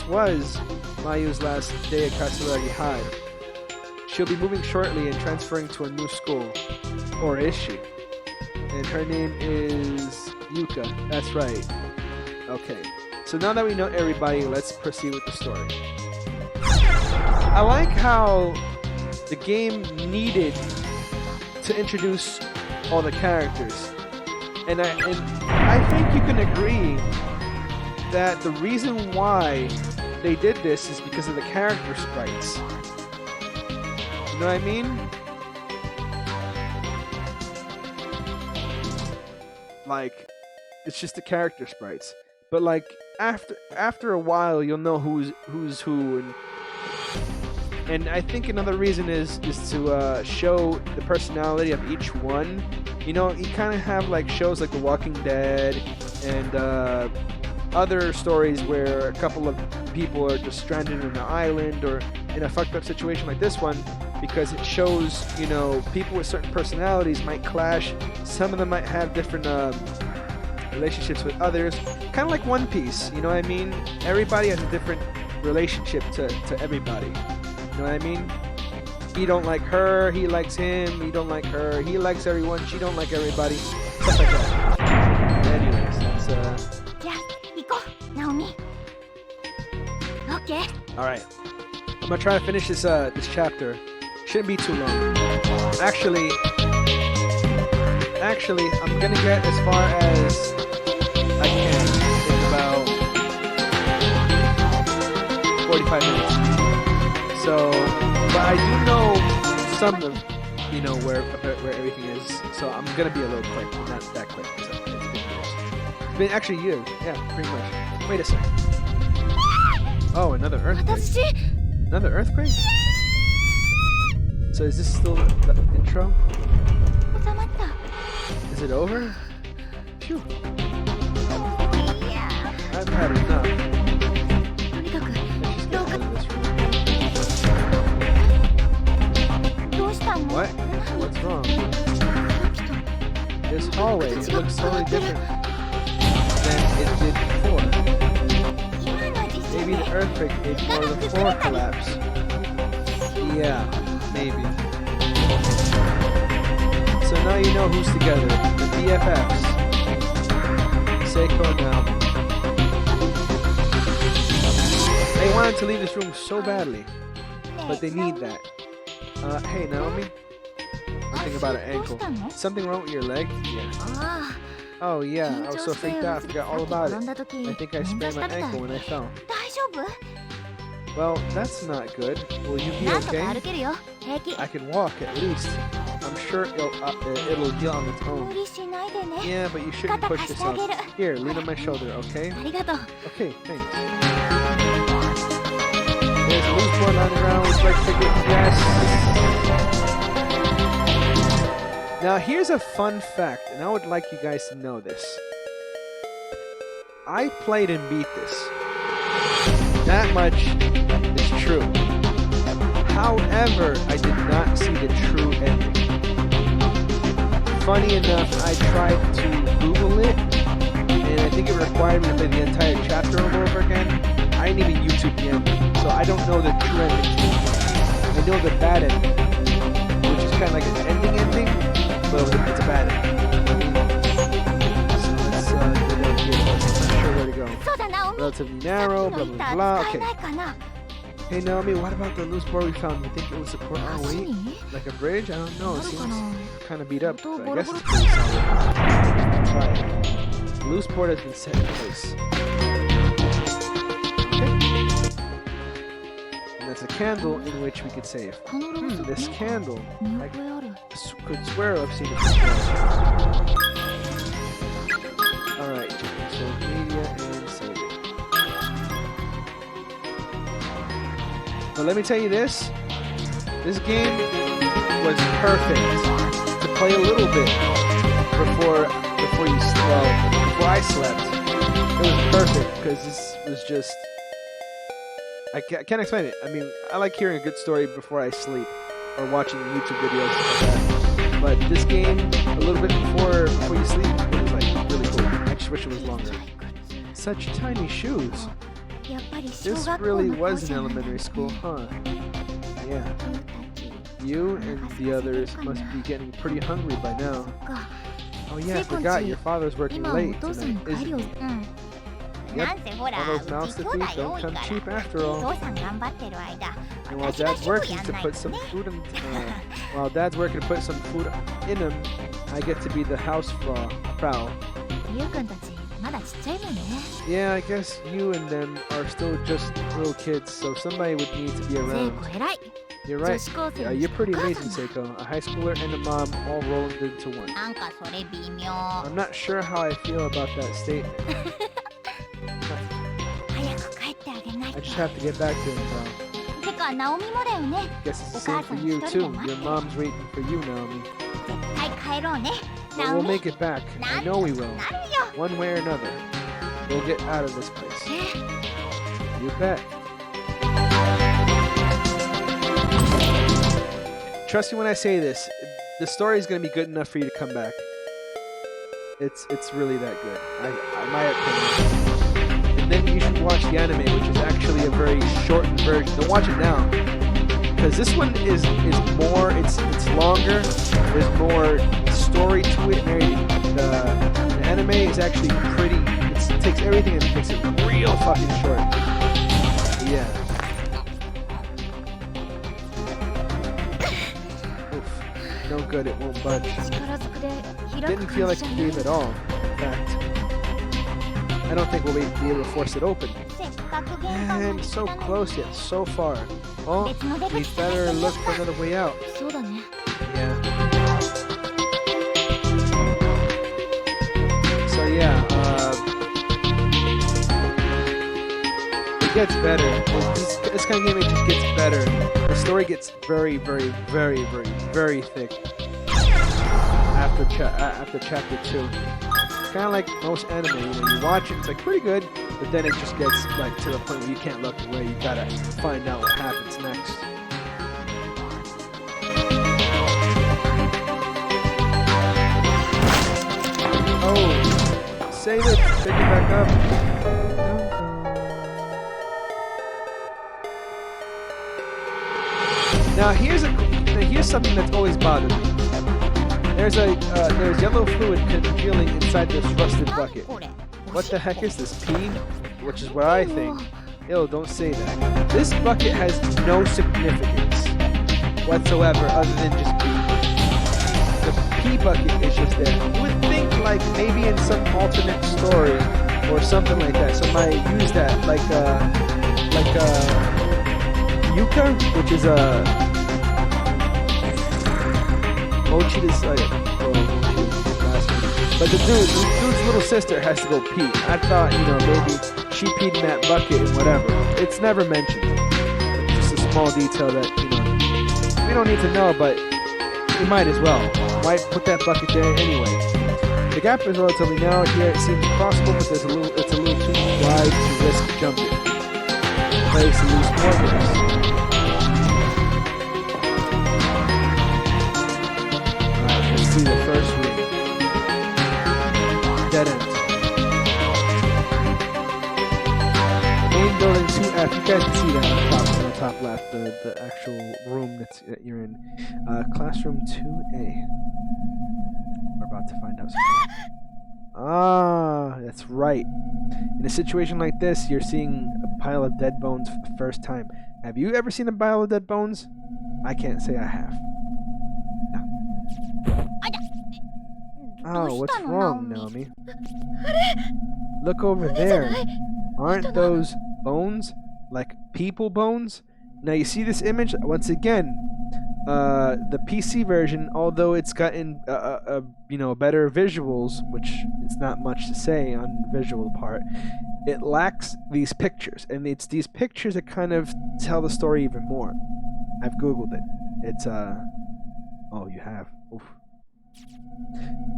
was Mayu's last day at Kasuragi High. She'll be moving shortly and transferring to a new school. Or is she? And her name is Yuka. That's right. Okay. So now that we know everybody, let's proceed with the story. I like how the game needed to introduce all the characters. And I think you can agree that the reason why they did this is because of the character sprites. You know what I mean? Like, it's just the character sprites. But like after a while, you'll know who's who, and I think another reason is to show the personality of each one. You know, you kind of have like shows like The Walking Dead and other stories where a couple of people are just stranded on an island or in a fucked up situation like this one, because it shows, you know, people with certain personalities might clash. Some of them might have different relationships with others, kind of like One Piece. You know what I mean? Everybody has a different relationship to everybody. You know what I mean? He don't like her, he likes him. He don't like her, he likes everyone. She don't like everybody. Stuff like that. Anyways, that's all right. I'm gonna try to finish this chapter. Shouldn't be too long. Actually, I'm gonna get as far as I can in about 45 minutes. So, but I do know some of, you know, where everything is. So I'm gonna be a little quick, but not that quick. So it's been years. It's been actually years. Yeah, pretty much. Wait a second. Oh, another earthquake. Another earthquake? So is this still the intro? Is it over? Phew. I've had enough. Let's just get out of this room. What? What's wrong? This hallway, it looks totally different than it did before. Maybe the earthquake made more of the floor collapse. Yeah, maybe. So now you know who's together. The BFFs. Seiko and Naomi. They wanted to leave this room so badly, but they need that. Hey Naomi. Think about her ankle. Something wrong with your leg? Yeah. Oh yeah, I was so freaked out, I forgot all about it. I think I sprained my ankle when I fell. Well, that's not good. Will you be okay? I can walk at least. I'm sure it'll heal on its own. Yeah, but you shouldn't push yourself. Here, lean on my shoulder, okay? Okay, thanks. There's a loose board lying around with like to guess. Now here's a fun fact, and I would like you guys to know this. I played and beat this. That much is true. However, I did not see the true ending. Funny enough, I tried to Google it, and I think it required me to play the entire chapter over again. I didn't even YouTube the ending, so I don't know the true ending. I know the bad ending, which is kind of like an ending, but it's a bad ending. So let's get up here. I'm not sure where to go. Relatively narrow, blah blah blah. Okay. Hey Naomi, what about the loose board we found? You think it would support our weight? Like a bridge? I don't know. It seems kind of beat up, but I guess it's pretty solid. Try it. The loose board has been set in place. Okay. And that's a candle in which we could save. This candle, I could swear I've seen it before. Alright, so media and save it. But let me tell you this game was perfect to play a little bit before I slept. It was perfect because this was just, I can't explain it. I mean, I like hearing a good story before I sleep or watching YouTube videos like that. But this game, a little bit before you sleep, it was like really cool. I just wish it was longer. Such tiny shoes. This really was an elementary school, huh? Yeah. You and the others must be getting pretty hungry by now. Oh yeah, I forgot your father's working late tonight, isn't he? Yep, all those mouths to feed don't come cheap after all. And while Dad's working to put some food in, him, I get to be the house frau. Yeah, I guess you and them are still just little kids, so somebody would need to be around. You're right. Yeah, you're pretty amazing, Seiko. A high schooler and a mom all rolled into one. I'm not sure how I feel about that statement. I just have to get back to him, pal. Guess it's the same for you, too. Your mom's waiting for you, Naomi. But we'll make it back. I know we will. One way or another. We'll get out of this place. You bet. Trust me when I say this. The story is going to be good enough for you to come back. It's really that good. My opinion. And then you should watch the anime, which is actually a very shortened version. Don't watch it now, because this one is more. It's longer. There's more story to it and everything. The anime is actually pretty. It takes everything and makes it real fucking short. Yeah. Oof. No good. It won't budge. Didn't feel like a game at all. In fact, I don't think we'll be able to force it open. And so close yet so far. Oh, we better look for another way out. Yeah. So yeah, it gets better. This kind of game, it just gets better. The story gets very, very, very, very, very thick after chapter 2. Kind of like most anime, you watch it, it's like pretty good, but then it just gets like to the point where you can't look away. You gotta find out what happens next. Oh, save it, pick it back up. Now here's something that's always bothered me. There's yellow fluid congealing inside this rusted bucket. What the heck is this, pee? Which is what I think. Ew, don't say that. This bucket has no significance whatsoever other than just pee. The pee bucket is just there. You would think like maybe in some alternate story or something like that, somebody used that like Yuka, which is a Mochi's but the dude's little sister has to go pee. I thought, maybe she peed in that bucket and whatever. It's never mentioned. It's just a small detail that, we don't need to know, but we might as well. Why put that bucket there anyway? The gap is relatively narrow here. It seems crossable, but it's a little too wide to risk jumping. Place loose mortars. Alright, let's see the first room. Dead end. Main building 2F. You guys can see that on the top left, the actual room that you're in. Classroom 2A. We're about to find out something. Ah, that's right. In a situation like this, you're seeing a pile of dead bones for the first time. Have you ever seen a pile of dead bones? I can't say I have. No. Oh, what's wrong, Naomi? Look over there. Aren't those bones like people bones? Now you see this image once again. The PC version, although it's gotten better visuals, which it's not much to say on the visual part, it lacks these pictures, and it's these pictures that kind of tell the story even more. I've googled it. It's oh, you have. Oof.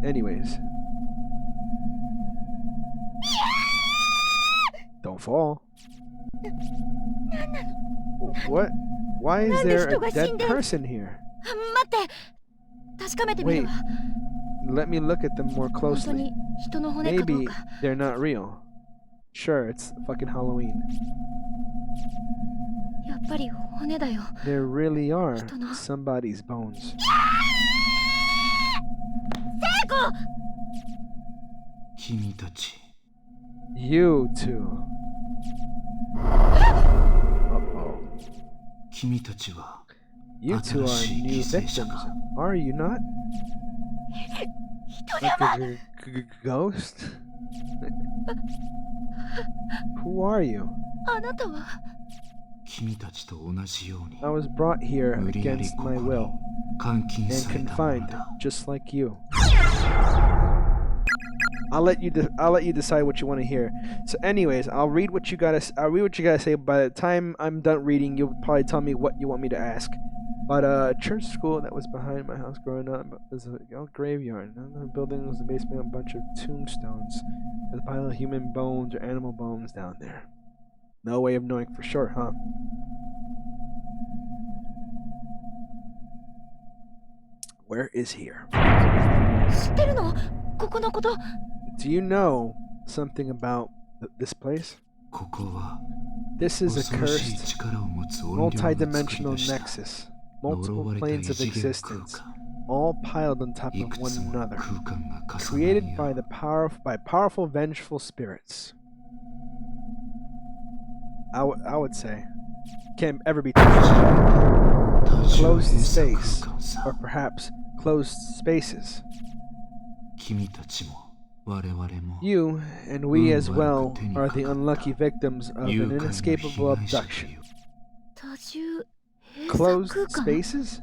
Anyways, don't fall. What? Why is there a dead person here? Wait, let me look at them more closely. Maybe they're not real. Sure, it's fucking Halloween. There really are somebody's bones. You two. Uh-oh. You two are new victims, are you not? Like a ghost? Who are you? I was brought here against my will and confined, just like you. I'll let you decide what you want to hear. So, anyways, I'll read what you gotta say. By the time I'm done reading, you'll probably tell me what you want me to ask. But church school that was behind my house growing up was a old graveyard. Another building was the basement, a bunch of tombstones. There's a pile of human bones or animal bones down there. No way of knowing for sure, huh? Where is here? Do you know something about this place? This is a cursed, multi-dimensional nexus. Multiple planes of existence, all piled on top of one another, created by powerful, vengeful spirits. I would say, can't ever be touched. Closed space, or perhaps closed spaces. You and we as well are the unlucky victims of an inescapable abduction. Closed spaces?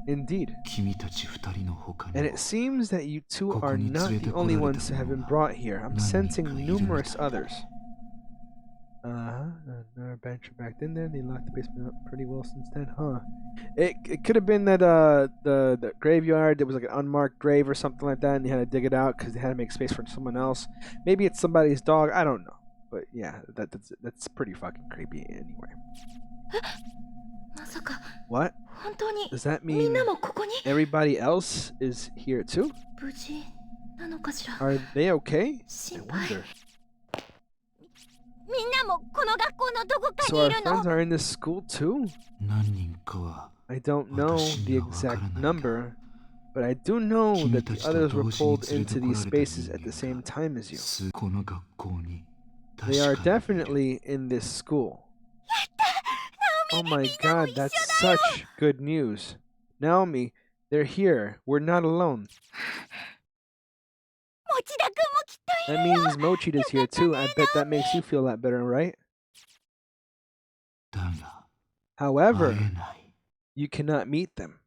Indeed. And it seems that you two are not the only ones to have been brought here. I'm sensing numerous others. Another bench back in there. They locked the basement up pretty well since then, huh? It could have been that the graveyard, there was like an unmarked grave or something like that, and they had to dig it out because they had to make space for someone else. Maybe it's somebody's dog. I don't know. But yeah, that's pretty fucking creepy anyway. What? Does that mean everybody else is here too? Are they okay? I wonder. So our friends are in this school too? I don't know the exact number, but I do know that the others were pulled into these spaces at the same time as you. They are definitely in this school. Oh my god, that's such good news. Naomi, they're here. We're not alone. That means Mochida's here too. I bet that makes you feel a lot better, right? However, you cannot meet them.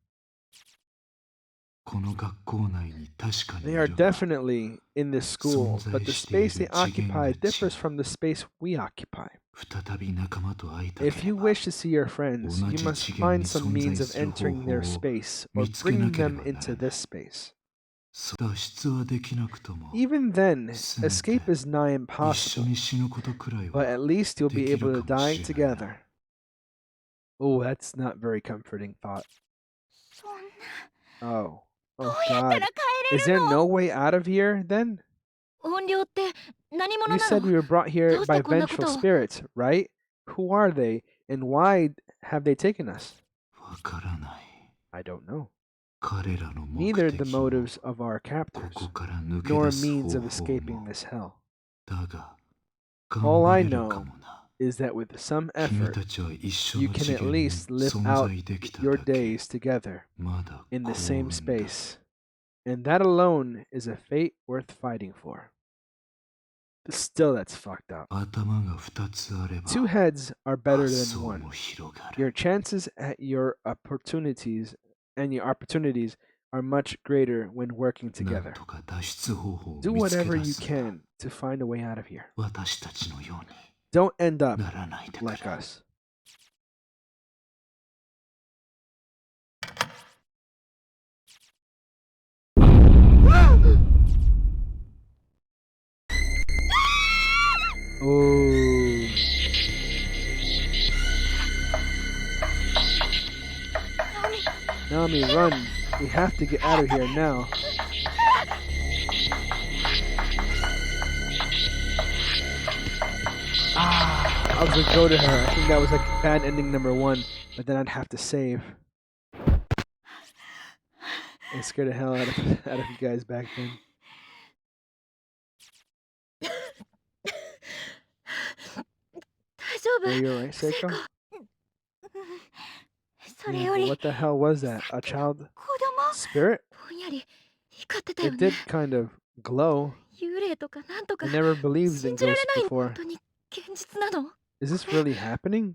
They are definitely in this school, but the space they occupy differs from the space we occupy. 再び仲間と会いたけ If れ you ば wish to see your friends, 同 you じ must 次元 find に some 存 means 在 of する方 entering 法 their を space or 見つけな bringing けれ them ばな into らな this い。 space. 脱出はできなくとも Even then, せめて escape is nigh 一緒 impossible, に死ぬことくらい but は at least you'll で be き able る to かも die しれないな。 together. Oh, that's not very comforting thought. そんな Oh. どう Oh やったら God. 帰れ Is る there の no way out of here then? 怨霊って何者 You な said の we were brought here どうして by こんなこ vengeful とを spirits, right? Who are they and why have they taken us? わからない。 I don't know. 彼らの目 Neither 的 the も motives of our こ captors, こから抜け nor 出す means 方 of 法 escaping も this hell. だが All 頑 I 張れるか know もな。 is that with some 君 effort, たちは一緒 you の can 次 at 元に least live 存 out 在できた your だけ days together まだ in the 幸 same 運だ。 space. And that alone is a fate worth fighting for. Still, that's fucked up. 頭が二つあれば Two heads are better 発 than 想 one. も広が Your る。 chances at your opportunities are much greater when working なん together. とか脱出方法を Do 見つけ whatever 出 you すんだ。 can to find a way out of here. 私たちのよう Don't end up にならないでく like れ。 us. Oh. Naomi, run. We have to get out of here now. I was gonna go to her. I think that was like bad ending number 1, but then I'd have to save. It scared the hell out of you guys back then. 大丈夫 Are you alright, 聖 Seiko? 子それ Yeah, よ but り what the hell was that? A さっき child 子供 spirit? ぼんやり光ってたよ It ね did kind of glow. 幽霊とかなんとか I never believed in 信じられ ghosts ない before. 本当に現実なの Is this really happening?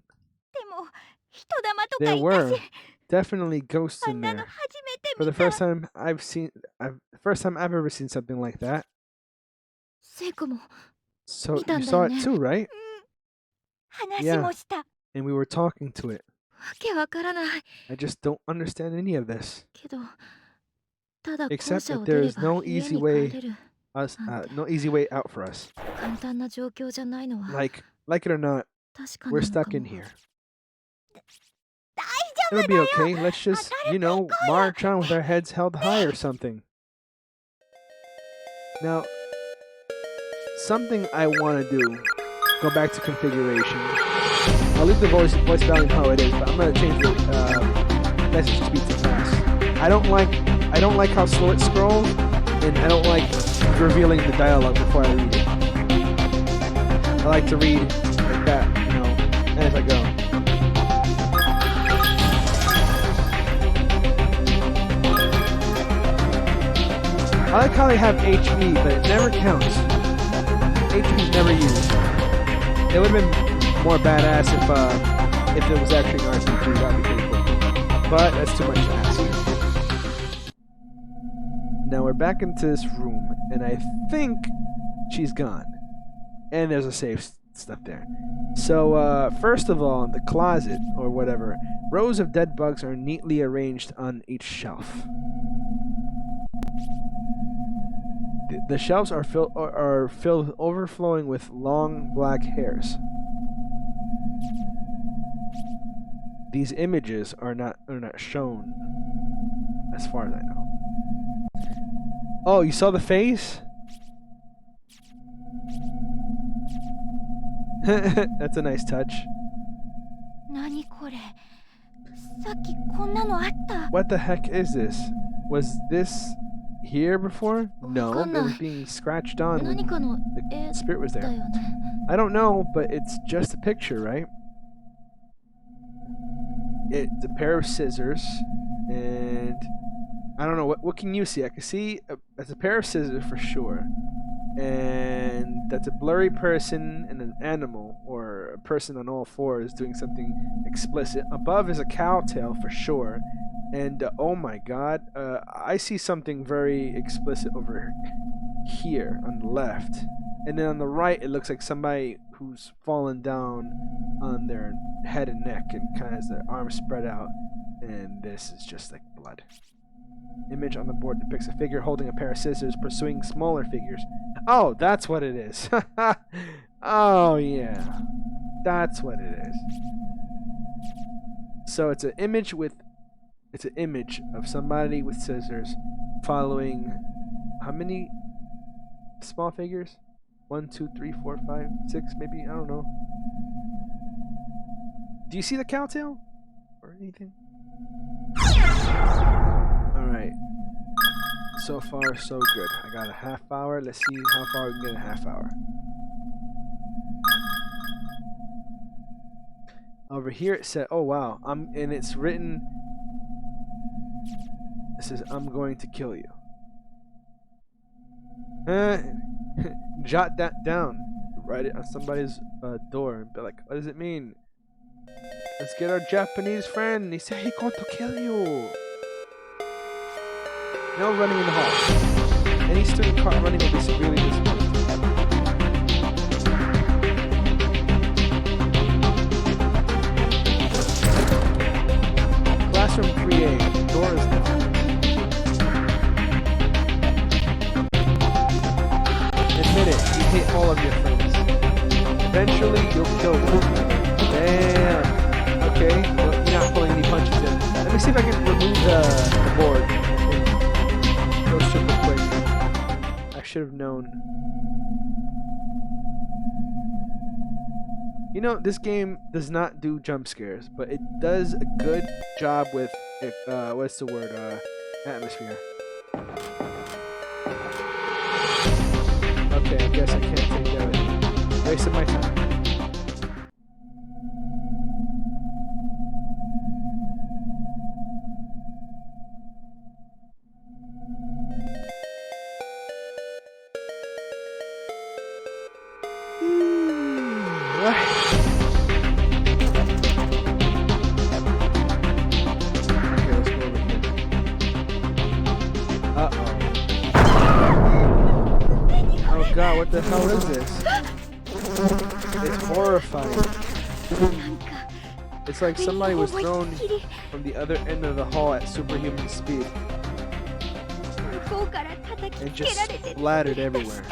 でも人玉とか There いた were し definitely ghosts あ in んなの there. 初めて For the 見た first time I've ever seen something like that. 聖子も So 見た you んだよ saw ね it too, right? 話もしたわ And we were talking to it. けわからない I just don't understand any of this. けどただ校 Except 舎 that を there 出れ is ば no 家 easy に way 帰れる no easy way out for us. 簡単な状況じゃないのは Like it or not, 確か we're なのか stuck in も here. 大 It'll 丈夫 be だよ okay. Let's just, march on with our heads held high or something. Now, something I want to do, go back to configuration. I'll leave the voice volume how it is, but I'm going to change the message speed to fast. I don't like how slow it scrolls, and I don't like revealing the dialogue before I read it. I like to read like that, and as I go. I like how they have HP, but it never counts. HP is never used. It would have been more badass if it was actually an RPG. That would be pretty cool. But that's too much to ask. Now we're back into this room, and I think she's gone. And there's a safe stuff there. So first of all, the closet or whatever, rows of dead bugs are neatly arranged on each shelf. The shelves are filled overflowing with long black hairs. These images are not shown, as far as I know. Oh, you saw the face? That's a nice touch. 何これさっきこんなのあった What the heck is this? Was this here before? No, it was わかんない being scratched on 何 when かの the 絵 spirit was だ there. よね I don't know, but it's just a picture, right? It's a pair of scissors, and I don't know, what can you see? I can see it's a pair of scissors for sure, and that's a blurry person and an animal, or a person on all fours doing something explicit. Above is a cow tail for sure, and oh my god, I see something very explicit over here on the left, and then on the right it looks like somebody who's fallen down on their head and neck and kind of has their arms spread out, and this is just like blood. Image on the board depicts a figure holding a pair of scissors pursuing smaller figures. Oh, that's what it is. Oh yeah, that's what it is. So it's an image of somebody with scissors following how many small figures? 1, 2, 3, 4, 5, 6, maybe, I don't know. Do you see the cowtail or anything? Alright. So far, so good. I got a half hour. Let's see how far we can get in a half hour. Over here it said, oh wow, and it's written, it says, I'm going to kill you. Jot that down. Write it on somebody's door and be like, what does it mean? Let's get our Japanese friend. He said he's going to kill you. No running in the hall. Any student caught running will be severely disciplined. Classroom 3A. Door is locked. Admit it. You hate all of your friends. Eventually, you'll kill them. Damn. Okay. Well, you're not pulling any punches in. Let me see if I can remove the board. Go super quick. I should have known. You know, this game does not do jump scares, but it does a good job with, what's the word? Atmosphere. Okay, I guess I can't take that. Wasted my time. God, what the hell is this? It's horrifying. It's like somebody was thrown from the other end of the hall at superhuman speed and just splattered everywhere.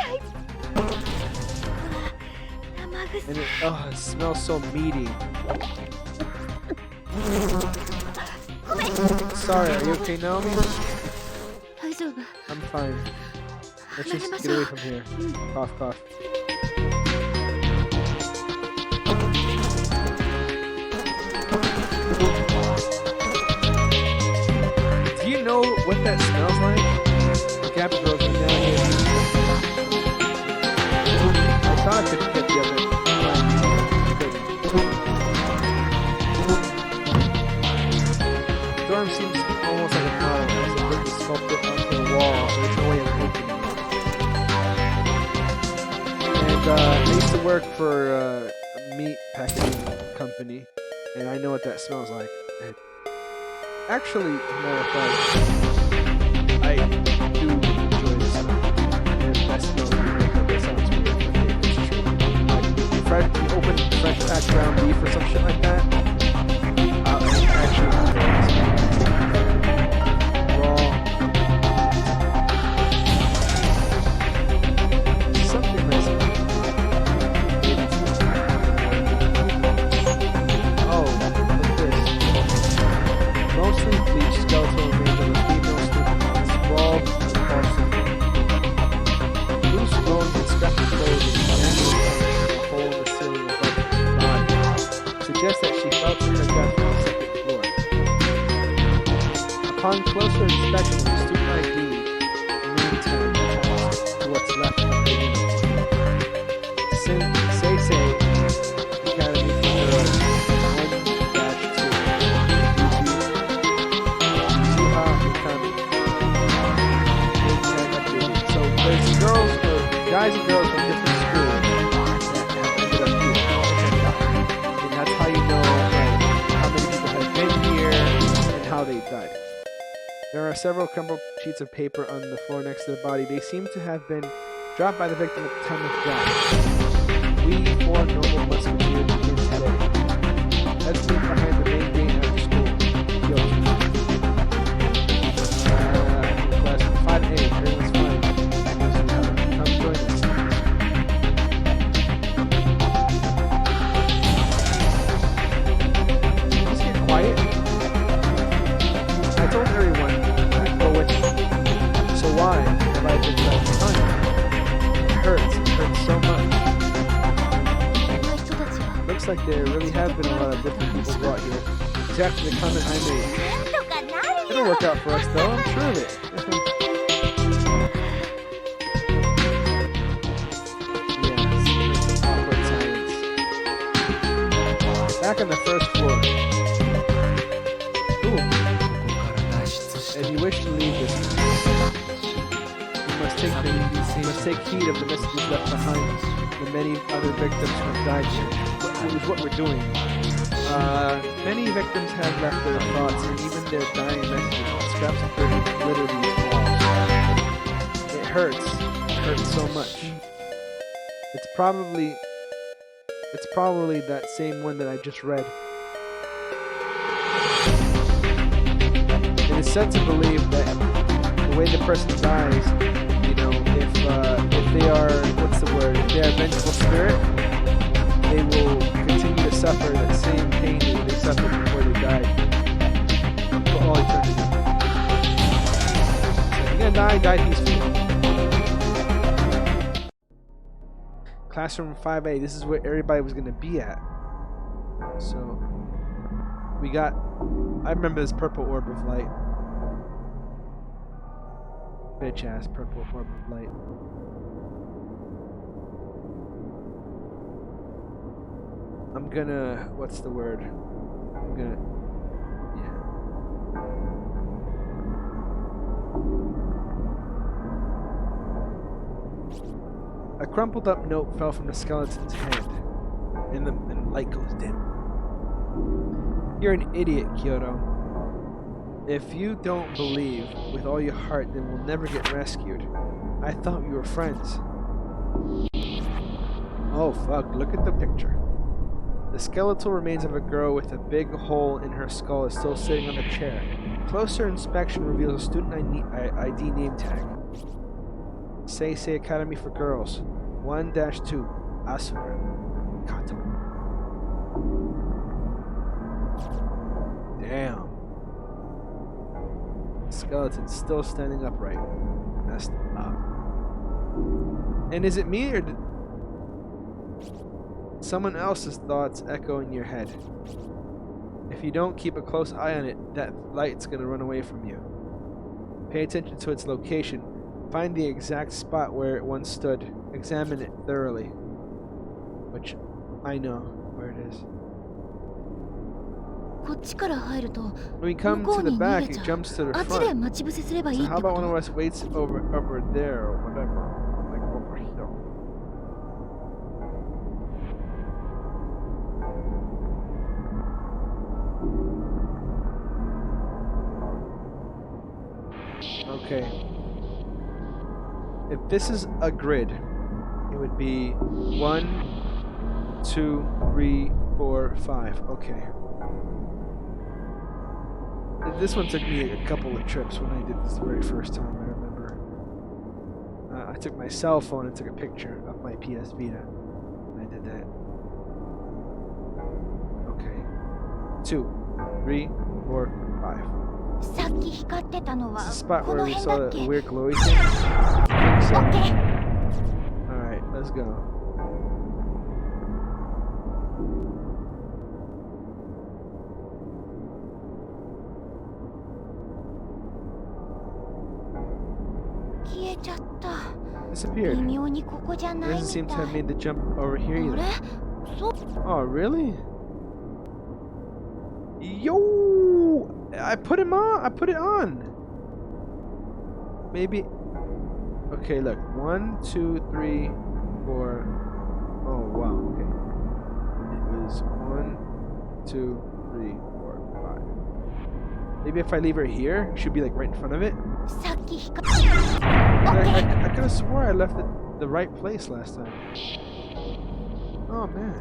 And it smells so meaty. Sorry, are you okay, Naomi? I'm fine. Let's just get away from here. Cough, cough. Do you know what that smells like? Gap broke and down here. I thought I could get the other. The dorm seems almost like a model as the brick is sculpted onto the wall. There's no way of opening it. I used to work for a meat packaging company, and I know what that smells like. Actually, matter of fact, I do enjoy this smell. And that smells weird, that sounds weird, but it's true. Like, you open fresh packed ground beef or some shit like that, I actually enjoy this. Raw. Something nice. Mostly bleached skeletal remains of a female student sprawled across the floor. Loose bones and scrappy clothing naturally a hole in the ceiling above her body suggests that she fell to her death on the second floor. Upon closer inspection, the student ID remains attached to what's left of her uniform. Say, Academy for Girls, 1-2. So there's guys and girls from different schools that have ended up here. And that's how you know how many people have been here and how they died. There are several crumpled sheets of paper on the floor next to the body. They seem to have been dropped by the victim at the time of death. We 4 normal musketeers begin today. Let's meet behind the main gate after school. Yo. Class 5A, everyone's fine. Come join us. Just get quiet. I told everyone I'd go with you. So why have I been left behind? It hurts so much. Looks like there really have been a lot of different people brought here. Exactly the comment I made. It'll work out for us though, I'm sure of it. Yes, awkward silence. Back on the first floor. Ooh. If you wish to leave this place, you must take heed of the messages left behind, the many other victims who have died here. Which is what we're doing. Many victims have left their thoughts and even their dying messages. Scraps of paper litter these walls. It hurts so much. It's probably that same one that I just read. It is said to believe that the way the person dies, you know, if they are, what's the word? If they are vengeful spirit, they will continue to suffer that same pain that they suffered before they died for all eternity. So if you're gonna die peacefully. Classroom 5A, this is where everybody was gonna be at. So we got, I remember this purple orb of light. Bitch ass purple orb of light. I'm gonna, what's the word? I'm gonna, yeah. A crumpled up note fell from the skeleton's hand, and the light goes dim. You're an idiot, Kyoto. If you don't believe with all your heart, then we'll never get rescued. I thought we were friends. Oh fuck, look at the picture. The skeletal remains of a girl with a big hole in her skull is still sitting on the chair. Closer inspection reveals a student ID name tag. Seisei Academy for Girls. 1-2. Asura. Kato. Damn. Skeleton's still standing upright. Messed up. And is it me or did someone else's thoughts echo in your head? If you don't keep a close eye on it, that light's gonna run away from you. Pay attention to its location. Find the exact spot where it once stood. Examine it thoroughly. Which I know where it is. When we come to the back, it jumps to the front. So how about one of us waits over there or whatever? Like over here. Okay. If this is a grid, it would be 1, 2, 3, 4, 5. Okay. This one took me a couple of trips when I did this the very first time, I remember. I took my cell phone and took a picture of my PS Vita when I did that. Okay. 2, 3, 4, 5. This is the spot where we saw the weird glowy thing. Alright, let's go. Disappeared. Doesn't seem to have made the jump over here either. Oh, really? Yo! I put him on. I put it on. Maybe. Okay, look. 1, 2, 3, 4. Oh, wow. Okay. It was 1, 2, 3, 4, 5. Maybe if I leave her here, she'll be like right in front of it. I could have swore I left it the right place last time. Oh man.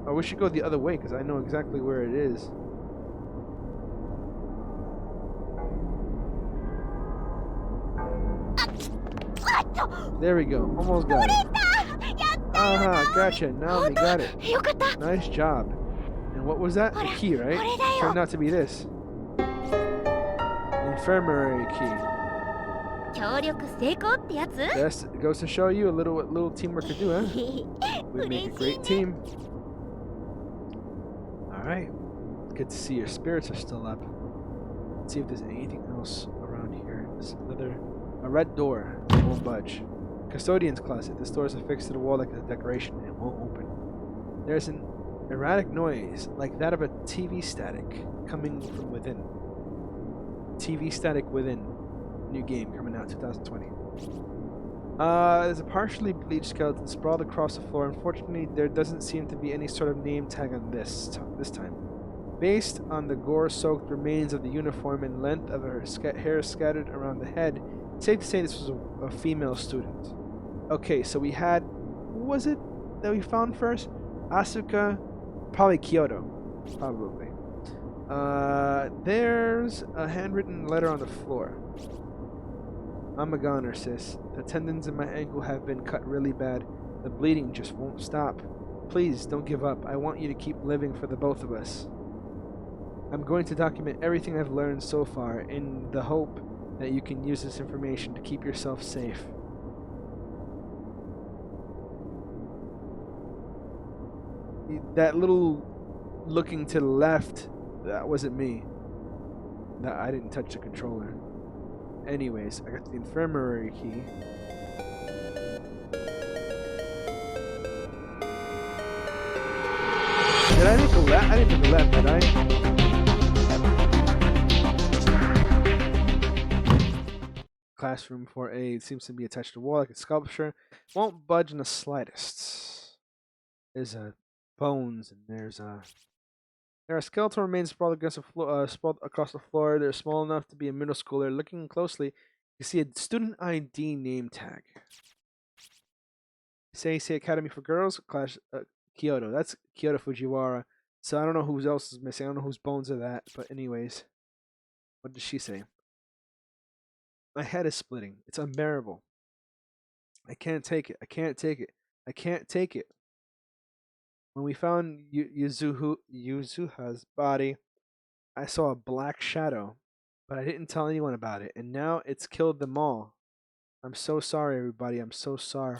Or we should go the other way because I know exactly where it is. There we go. Almost got it. Aha, gotcha. Now we got it. よかった。 Nice job. And what was that? The key, right? これだよ。 Turned out to be this. Infirmary key. 協力成功ってやつ？ Yes, it goes to show you a little what little teamwork could do, huh? We make a great team. Alright. Good to see your spirits are still up. Let's see if there's anything else around here. There's a red door. It won't budge. Custodian's closet. This door is affixed to the wall like a decoration and it won't open. There's an erratic noise like that of a TV static coming from within. TV static within. New game coming out 2020. There's a partially bleached skeleton sprawled across the floor. Unfortunately, there doesn't seem to be any sort of name tag on this time. Based on the gore-soaked remains of the uniform and length of her hair scattered around the head, it's safe to say this was a female student. Okay, so we had, who was it that we found first? Asuka, probably Kyoto, probably. There's a handwritten letter on the floor. I'm a goner, sis. The tendons in my ankle have been cut really bad. The bleeding just won't stop. Please, don't give up. I want you to keep living for the both of us. I'm going to document everything I've learned so far in the hope that you can use this information to keep yourself safe. That little looking to the left, that wasn't me. I didn't touch the controller. Anyways, I got the infirmary key. Did I make a left? I didn't make a left, did I? Classroom 4A seems to be attached to the wall like a sculpture. Won't budge in the slightest. There's bones and there are skeletal remains sprawled against the floor, sprawled across the floor. They're small enough to be a middle schooler. Looking closely, you see a student ID name tag. Say Academy for Girls, class Kyoto. That's Kyoto Fujiwara. So I don't know who else is missing. I don't know whose bones are that. But anyways, what does she say? My head is splitting. It's unbearable. I can't take it. I can't take it. I can't take it. When we found Yuzuha's body, I saw a black shadow, but I didn't tell anyone about it, and now it's killed them all. I'm so sorry, everybody. I'm so sorry.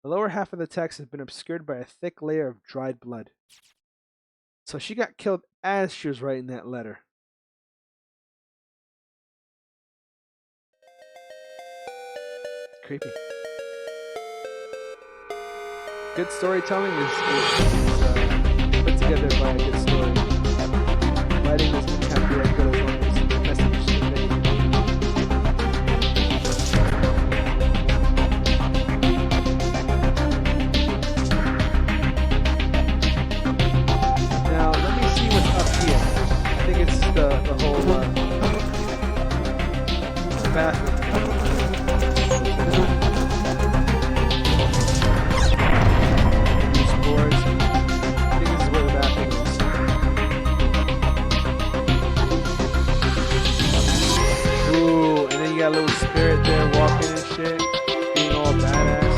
The lower half of the text has been obscured by a thick layer of dried blood. So she got killed as she was writing that letter. Creepy. Good storytelling is put together by a good story. Writing doesn't have to be as good as long as the message is conveyed. Now, let me see what's up here. I think it's the whole bathroom. Got a little spirit there walking and shit, being all badass.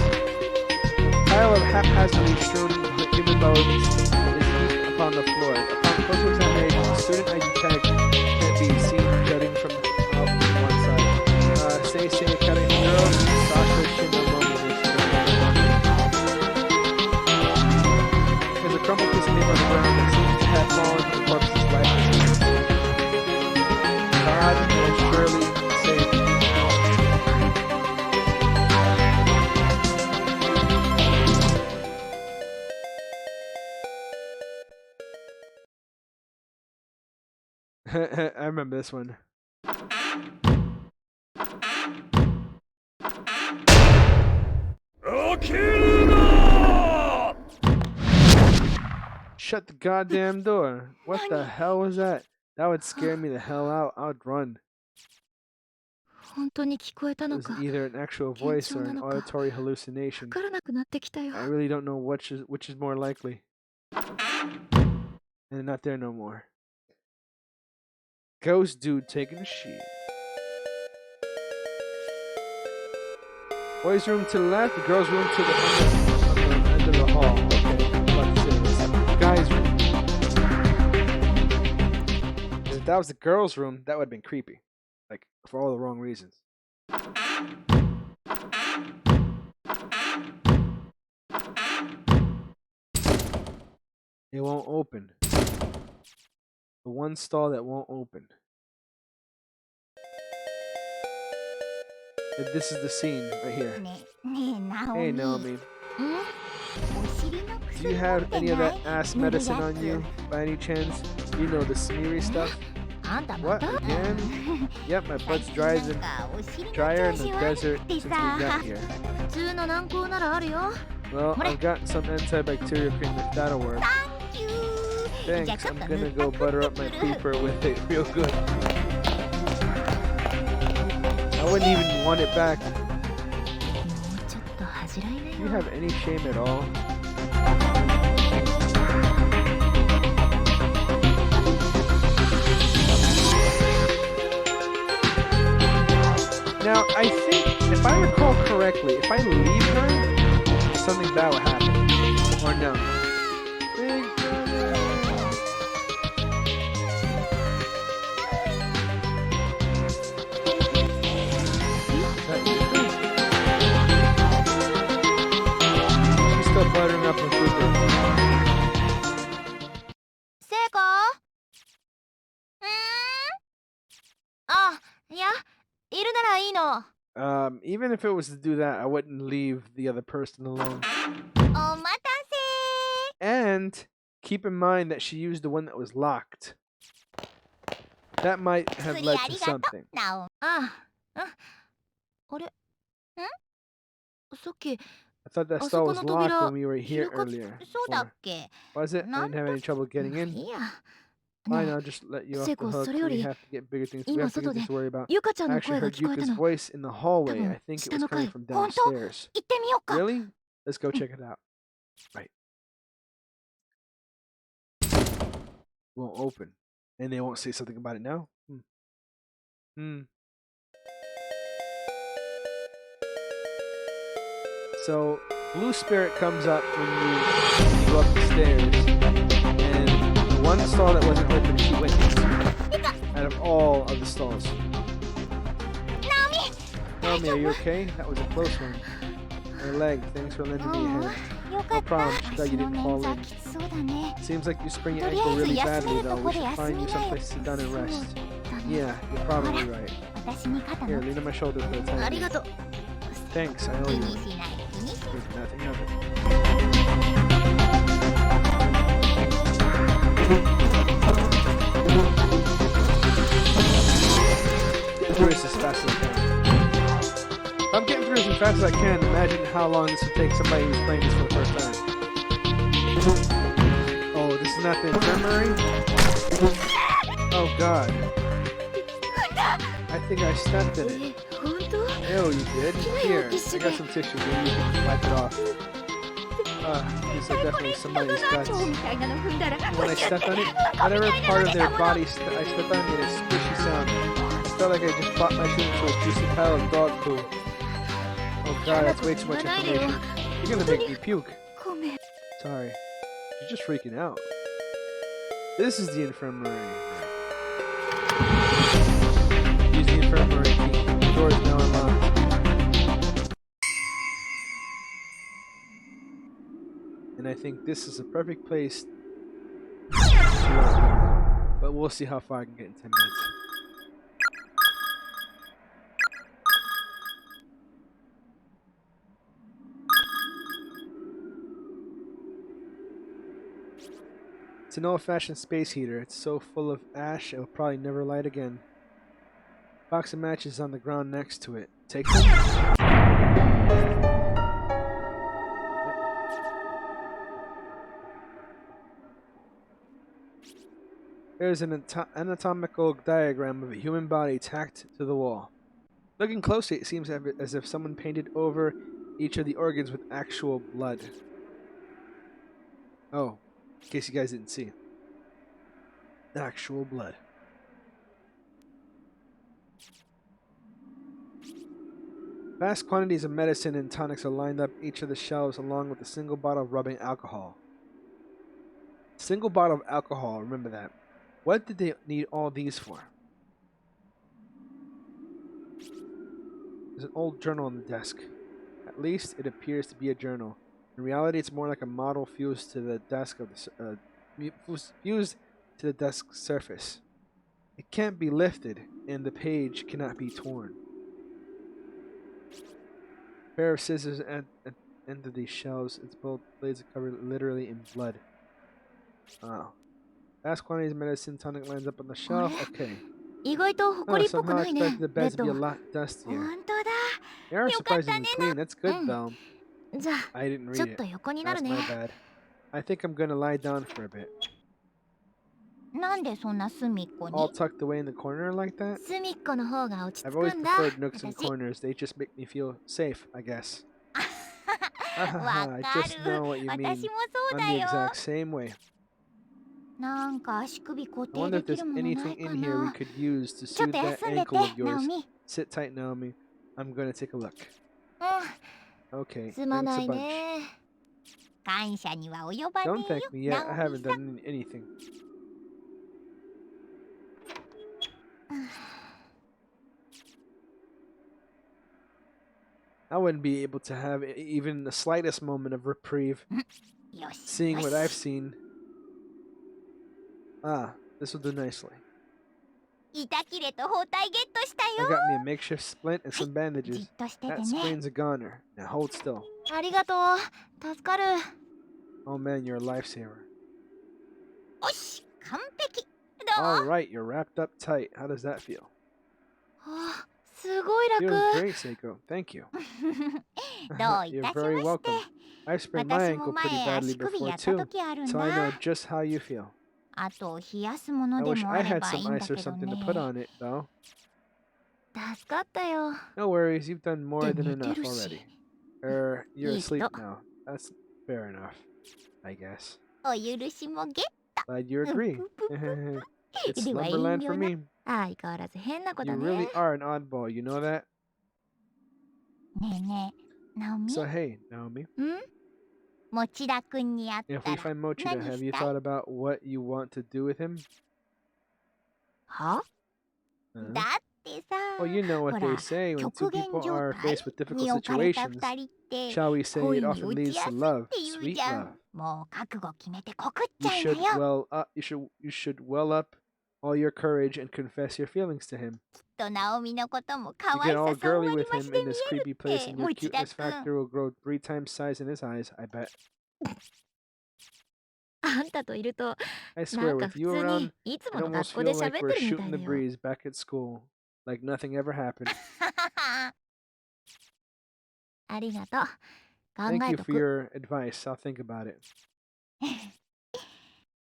Pile of haphazardly strewn human bones is heaped upon the floor. Upon closer examination, student ID tag can't be seen jutting from out on one side. Say cutting girl, Sasha Shinomomi. There's a crumpled piece of paper on the ground that seems to have fallen from the corpse's lifeless. God will surely save you. I remember this one. Shut the goddamn door. What the hell was that? That would scare me the hell out. I would run. 本当に聞こえた It の was か either an actual voice or an 幻聴なのか auditory hallucination. わからなくなってきたよ I really don't know which is more likely. And they're not there no more. Ghost dude taking a shit. Boys' room to the left, the girls' room to the end of the hall. Okay, I'm about to say this. Guys' room. If that was the girls' room, that would have been creepy. Like, for all the wrong reasons. It won't open. The one stall that won't open. This is the scene right here. ねえナオ Hey ミ Naomi, お尻の do 薬 you 持 have って any of な that い ass 塗る medicine や on つ you by any chance? You know the smeary stuff? あんたま What た again? Yep, my butt's drier than お尻の drier in 調 the 子悪 desert くて since we さ got here. 普通の軟膏ならあるよ Well, I've got some antibacterial cream if that'll work. サンキューじゃあ Thanks, ちょっ I'm と gonna 塗っ go たく butter っ up my てくる creeper with it real good. I wouldn't even want it back. もうちょっと恥じらいな Do you よ have any shame at all? Now, I think, if I recall correctly, if I leave her, something bad will happen. Or no. Big brother. Is that you? She's still buttering up her Cooper. 聖子あ、いや、いるならいいの。Even if it was to do that, I wouldn't leave the other person alone. お待た And keep in mind that she used the one that was locked. That might せ have 薬 led あ to りがと something. う。なお。あれさっき、 I thought that あ stall そこ was の locked 扉 when we were 開 here か earlier. そうだっ Or け was it? I なん didn't have any trouble getting い in. や。 Fine, ね I'll just let you え、 off 聖 the 子、 hook. それよ We り、 have to get bigger things. We 今 have bigger 外 things で to worry about. ゆかちゃん I の actually 声が heard 聞こえた Yuka's の。 voice in the 多 hallway. I 分、 think it 下 was の coming 階。 from 本当？ downstairs. 行ってみようか。 Really? Let's go check it out. Right. Won't open. And they won't say something about it now? So, Blue Spirit comes up when you go up the stairs. And the one stall that wasn't open, she went into. Out of all of the stalls. Naomi, are you okay? That was a close one. My leg, thanks for lending me a うん、 hand. よか No った problem, just glad 足 you の didn't 捻 fall 挫 in. きつそうだね Seems like you sprained your とりあ ankle えず really 休 badly めると though. こ We で should 休 find み you なよ someplace to sit down and そう rest. だね Yeah, you're probably right. 私に肩 Here, の lean on my shoulder for the あり time. がとう Thanks, I 気 owe you に one. しない気にし Think nothing of it. Get through this as fast as I can. If I'm getting through this as fast as I can, imagine how long this would take somebody who's playing this for the first time. Oh, this is not the infirmary? Oh god. I think I stepped in it. え、本当？ Ew, you did? Here, I got some tissue. Maybe you can wipe it off. These are definitely somebody's guts. 蝶みたいなの踏んだら When I stepped on it, whatever part of their body I stepped on made a squishy sound. I felt like I just bought my shoe into a juicy pile of dog poo. Oh god, that's way too much information. You're gonna make me puke. ごめん Sorry. You're just freaking out. This is the infirmary. Use the infirmary key. The door is now unlocked. And I think this is a perfect place to but we'll see how far I can get in 10 minutes. It's an old-fashioned space heater. It's so full of ash it'll probably never light again. Box of matches on the ground next to it. Take them. There's an anatomical diagram of a human body tacked to the wall. Looking closely, it seems as if someone painted over each of the organs with actual blood. Oh, in case you guys didn't see. Actual blood. Vast quantities of medicine and tonics are lined up each of the shelves along with a single bottle of rubbing alcohol. Single bottle of alcohol, remember that. What did they need all these for? There's an old journal on the desk. At least it appears to be a journal. In reality, it's more like a model fused to the desk of fused to the desk surface. It can't be lifted, and the page cannot be torn. A pair of scissors at end of these shelves. Its both blades are covered literally in blood. Oh. Vast quantities of medicine tonic lines up on the shelf. Okay. 意外と Oh, 埃っぽく somehow ない I ね expected the ベッ beds to be a ド lot dustier. 本当だ They are よかったね surprisingly clean. That's good, うん though. じゃ I didn't あちょ read っと it. 横になる That's ね my bad. I think I'm gonna lie down for a bit. なんでそんな隅っこ All に tucked away in the corner like that? 隅っこの方が落ち I've 着 always くんだ preferred nooks and 私 corners. They just make me feel safe, I guess. わ I か just る know what you 私 mean. もそう I'm だ the よ exact same way. なんか足首固 I 定 wonder で if き there's るものな anything いか in here we な could use to ちょっ soothe と that 休んでて ankle of ナオ yours. ミ Sit tight, Naomi. I'm gonna take a look. う Okay, んすま thanks な a い bunch. ね感謝には及ばね Don't え thank よ me yet. ナ I オミ haven't さん done anything. I wouldn't be able to have even the slightest moment of reprieve よし seeing よ what I've し seen. Ah, this will do nicely. 板切れと包帯ゲットした I よ got me a makeshift splint and はい some じ bandages. っとしてて That ね sprain's a goner. Now hold still. ありがとう助かる Oh man, you're a lifesaver. よし完璧どう All right, you're wrapped up tight. How does that feel? あすごい楽 Feels great, Seiko. Thank you. どうい You're たし very まして welcome. I've sprained my 私も ankle pretty 前 badly 足首 before やった too, 時あるん so I know だ just how you feel. あと冷やすもの I で wish も I あれ had ばい some いんだ ice or けど something ね to put on it, though. 助かったよ No worries, you've done more で than 寝て enough るし already. You're いい asleep 人 now. That's fair enough, I guess. お許しもゲッ Glad you agree. ぷぷぷ It's では slumberland 遠 for 慮な me. 相変わらず変な子 You だね really are an oddball, you know that? ねえねえナオミ So hey, Naomi, ん持田くんに会っ if た we ら find Mochida, 何 have し you たい thought about what you want to do with him? は Huh? だってさ Well, you know what they ほら say when 極 two 限 people 状 are 態 faced with difficult に置かれた situations. 二人って Shall we say 恋 it に often 落 leads ちや to すい love, って言う sweet じゃん love. もう覚悟決めて告っち You ゃいな should よ well up. You should well up all your courage and confess your feelings to him. きっとナオミのことも可 You 愛 get all さ3 girly 割 with 増し him で in 見 this える creepy っ place, て and your 持田 cuteness くん factor will grow 3 times size in his eyes. I bet. あんたといると I な swear, んか with 普 you 通 around, にいつ I もの almost 学校で feel like 喋って we're るみ shooting たい the だよ breeze back at school, like nothing ever happened. ありがとう考 Thank え you と for く your advice. I'll think about it.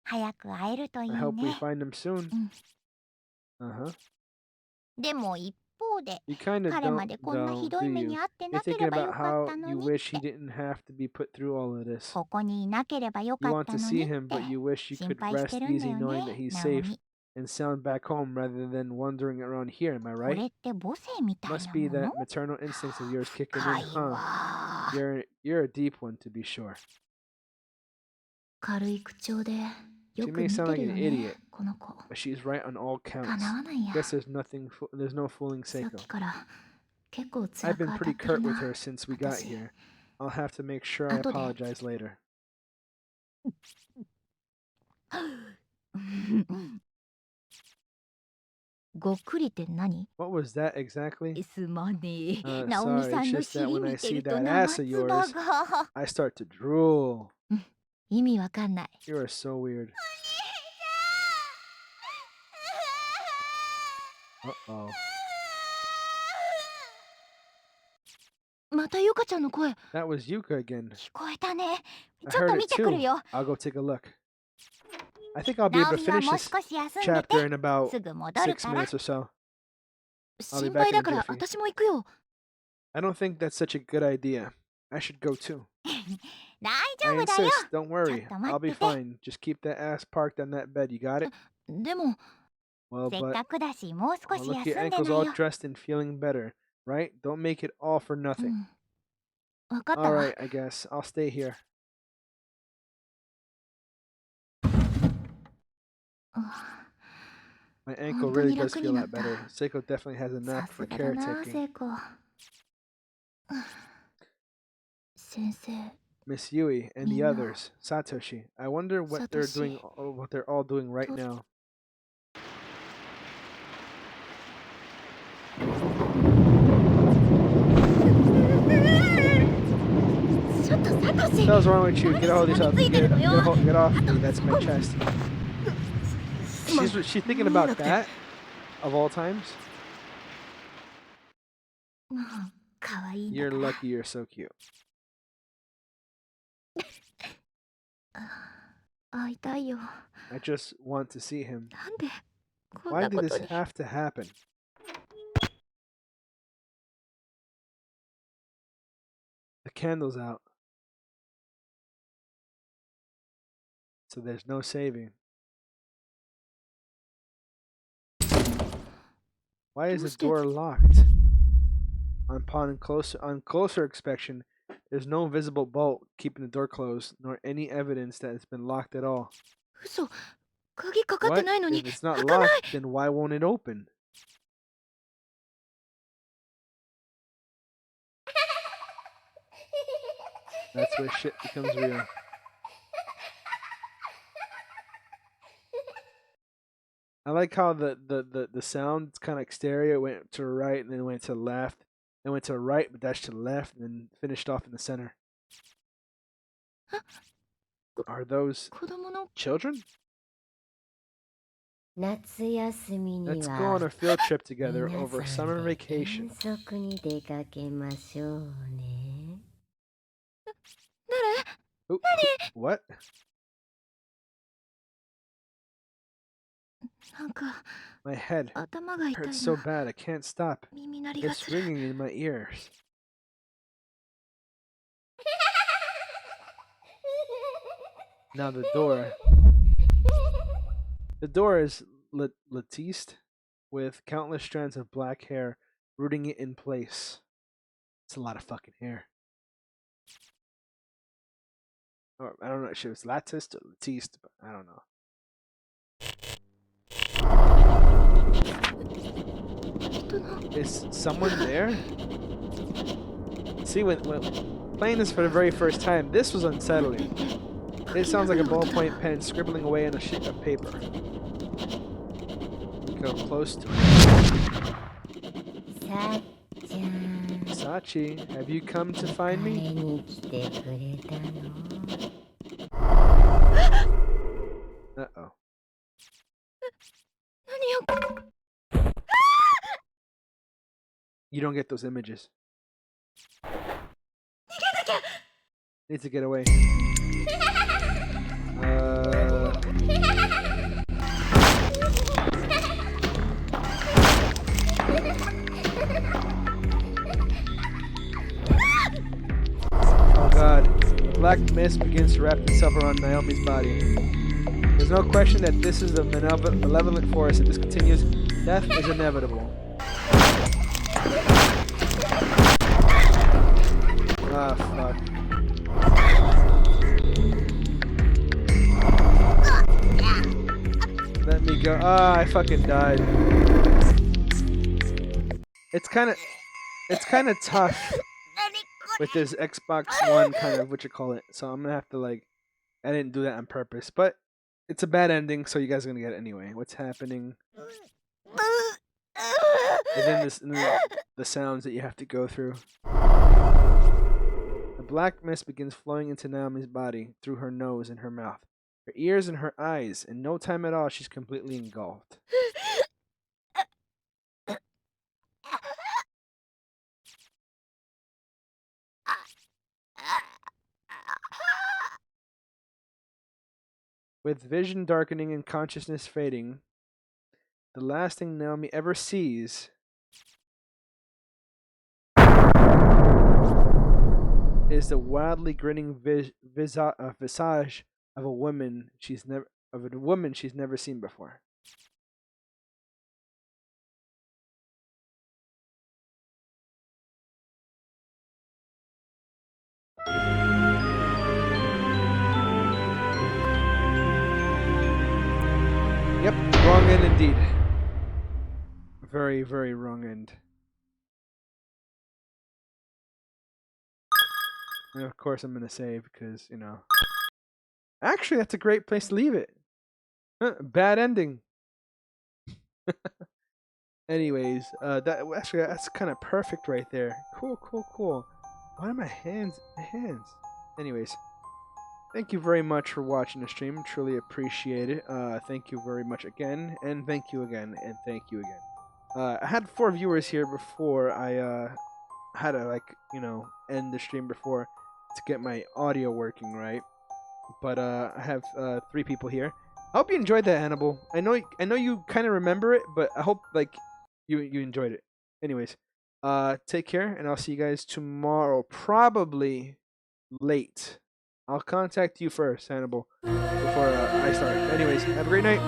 早く会えるといい I hope we ね find him soon. うん Uh huh. でも一方で You kind of 彼ま don't, でこんな though, ひど do い目 you? に遭って You're なけ thinking ればよ about かっ how たの you に wish っ he て didn't have to be put through all of this. ここにいなければよ You かっ want た to の see にっ him, but て you wish you 心 could 配して rest るんだ easy よ knowing that ね he's ナオ safe ミ and sound back home rather than wandering around here. Am I こ right? れって母性みたい Must な be もの that maternal instincts of yours kicking 深 in, い huh? わ You're a deep one, to be sure. 軽い口調で She よく may 似 sound て like る an よ idiot, ねこの子 but she's right on all か counts. なわないや Guess there's no fooling さっ Seiko. きから結構 I've 辛く been 当た pretty ってる curt with な her since we got 私 here. I'll have to make sure I 後で apologize later. ごっくりって何 What was that exactly? すまねえ。ナオミ Sorry, さ it's んの just that 尻 when I 見て see ると that 生 ass of 唾が yours, I start to drool. 意味わかんない。 You are so weird. Uh-oh. またゆかちゃんの声 That was Yuka again. 聞こえたね。 I ちょっ heard と it 見てくる too. よ。 I'll go take a look. I think I'll be ナオ able to ミは finish もう this 少し休んでて chapter in about すぐ戻る 6から。 minutes or so. I'll be 心 back 配 in a だから jiffy. 私も行くよ。 I don't think that's such a good idea. I should go too. 大 I 丈夫だよ。 insist. Don't worry. ちょっと待 I'll って be て。 fine. Just keep that ass parked on that bed. You got it? でも Well, せっ but かくだしもう少 well, し look, your 休んで ankle's な all よ。 dressed and feeling better, right? Don't make it all for う nothing. ん。わかった All わ。 right, I guess. I'll stay here. あ My 本 ankle 当 really に does 楽に feel な a っ lot た。 better. Seiko definitely has a さ knack す for がだな、 caretaking. 聖子。先生、 Miss Yui and the Minna. others, Satoshi. I wonder what they're doing, what they're all doing right Tori. now. ちょっとサト What シ。 the hell's wrong with you? 何 Get all these しが off. みついてるのよ。 Get off あ me. と That's そ my こ。 chest. すまん She's thinking 見 about なくて that of all times. もう可愛いんだ You're から。 lucky. You're so cute. 会いたいよ。 I just want to see him. なんでこん Why な did こ this とに。 have to happen? The candle's out. So there's no saving. Why is the Closed it. door locked? On closer inspection, there's no visible bolt keeping the door closed, nor any evidence that it's been locked at all. 嘘。鍵かかって What? ないのに If it's not 開かない。 locked, then why won't it open? That's where shit becomes real. I like how the sound kind of like stereo went to the right and then went to the left, then went to the right but dashed to the left and then finished off in the center. Are those 子供の children? 夏休みに Let's go on は a field trip together 皆 over さ summer んで vacation. 遠足に出かけましょうね。 Ooh, what? なんか My head 頭が痛い hurts so な。 bad I can't stop. 耳鳴りが It's する。 ringing in my ears. Now the door. The door is latticed with countless strands of black hair rooting it in place. It's a lot of fucking hair. Or, I don't know if it was latticed or latticed, but I don't know. 人の Is someone there? See, when playing this for the very first time, this was unsettling. It sounds like a ballpoint pen scribbling away on a sheet of paper. Go close to it. さっちゃん、 Sachi, have you come to find 会 me? いに来てくれたの？ Uh-oh. 何よ。 You don't get those images. Need to get away. Oh god. Black mist begins to wrap itself around Naomi's body. There's no question that this is a malevolent force. If this continues, death is inevitable. Ah, fuck. Let me go. Ah, I fucking died. It's kind of tough 何こ with this Xbox One kind of what you call it. So I'm gonna have to like, I didn't do that on purpose, but it's a bad ending, so you guys are gonna get it anyway. What's happening? れ。 And then the sounds that you have to go through. The black mist begins flowing into Naomi's body through her nose and her mouth, her ears and her eyes. In no time at all, she's completely engulfed. With vision darkening and consciousness fading, the last thing Naomi ever sees is the wildly grinning visage of a woman she's never seen before. Yep, wrong end indeed. Very, very wrong end. And of course, I'm gonna save because Actually, that's a great place to leave it. Bad ending. Anyways, that's kind of perfect right there. Cool, cool, cool. Why are my hands? Anyways, thank you very much for watching the stream. Truly appreciate it. Thank you very much again, and thank you again, and thank you again. I had 4 viewers here before I had to end the stream before to get my audio working right. But I have 3 people here. I hope you enjoyed that, Hannibal. I know you kind of remember it, but I hope you enjoyed it. Anyways, take care, and I'll see you guys tomorrow, probably late. I'll contact you first, Hannibal, before I start. Anyways, have a great night.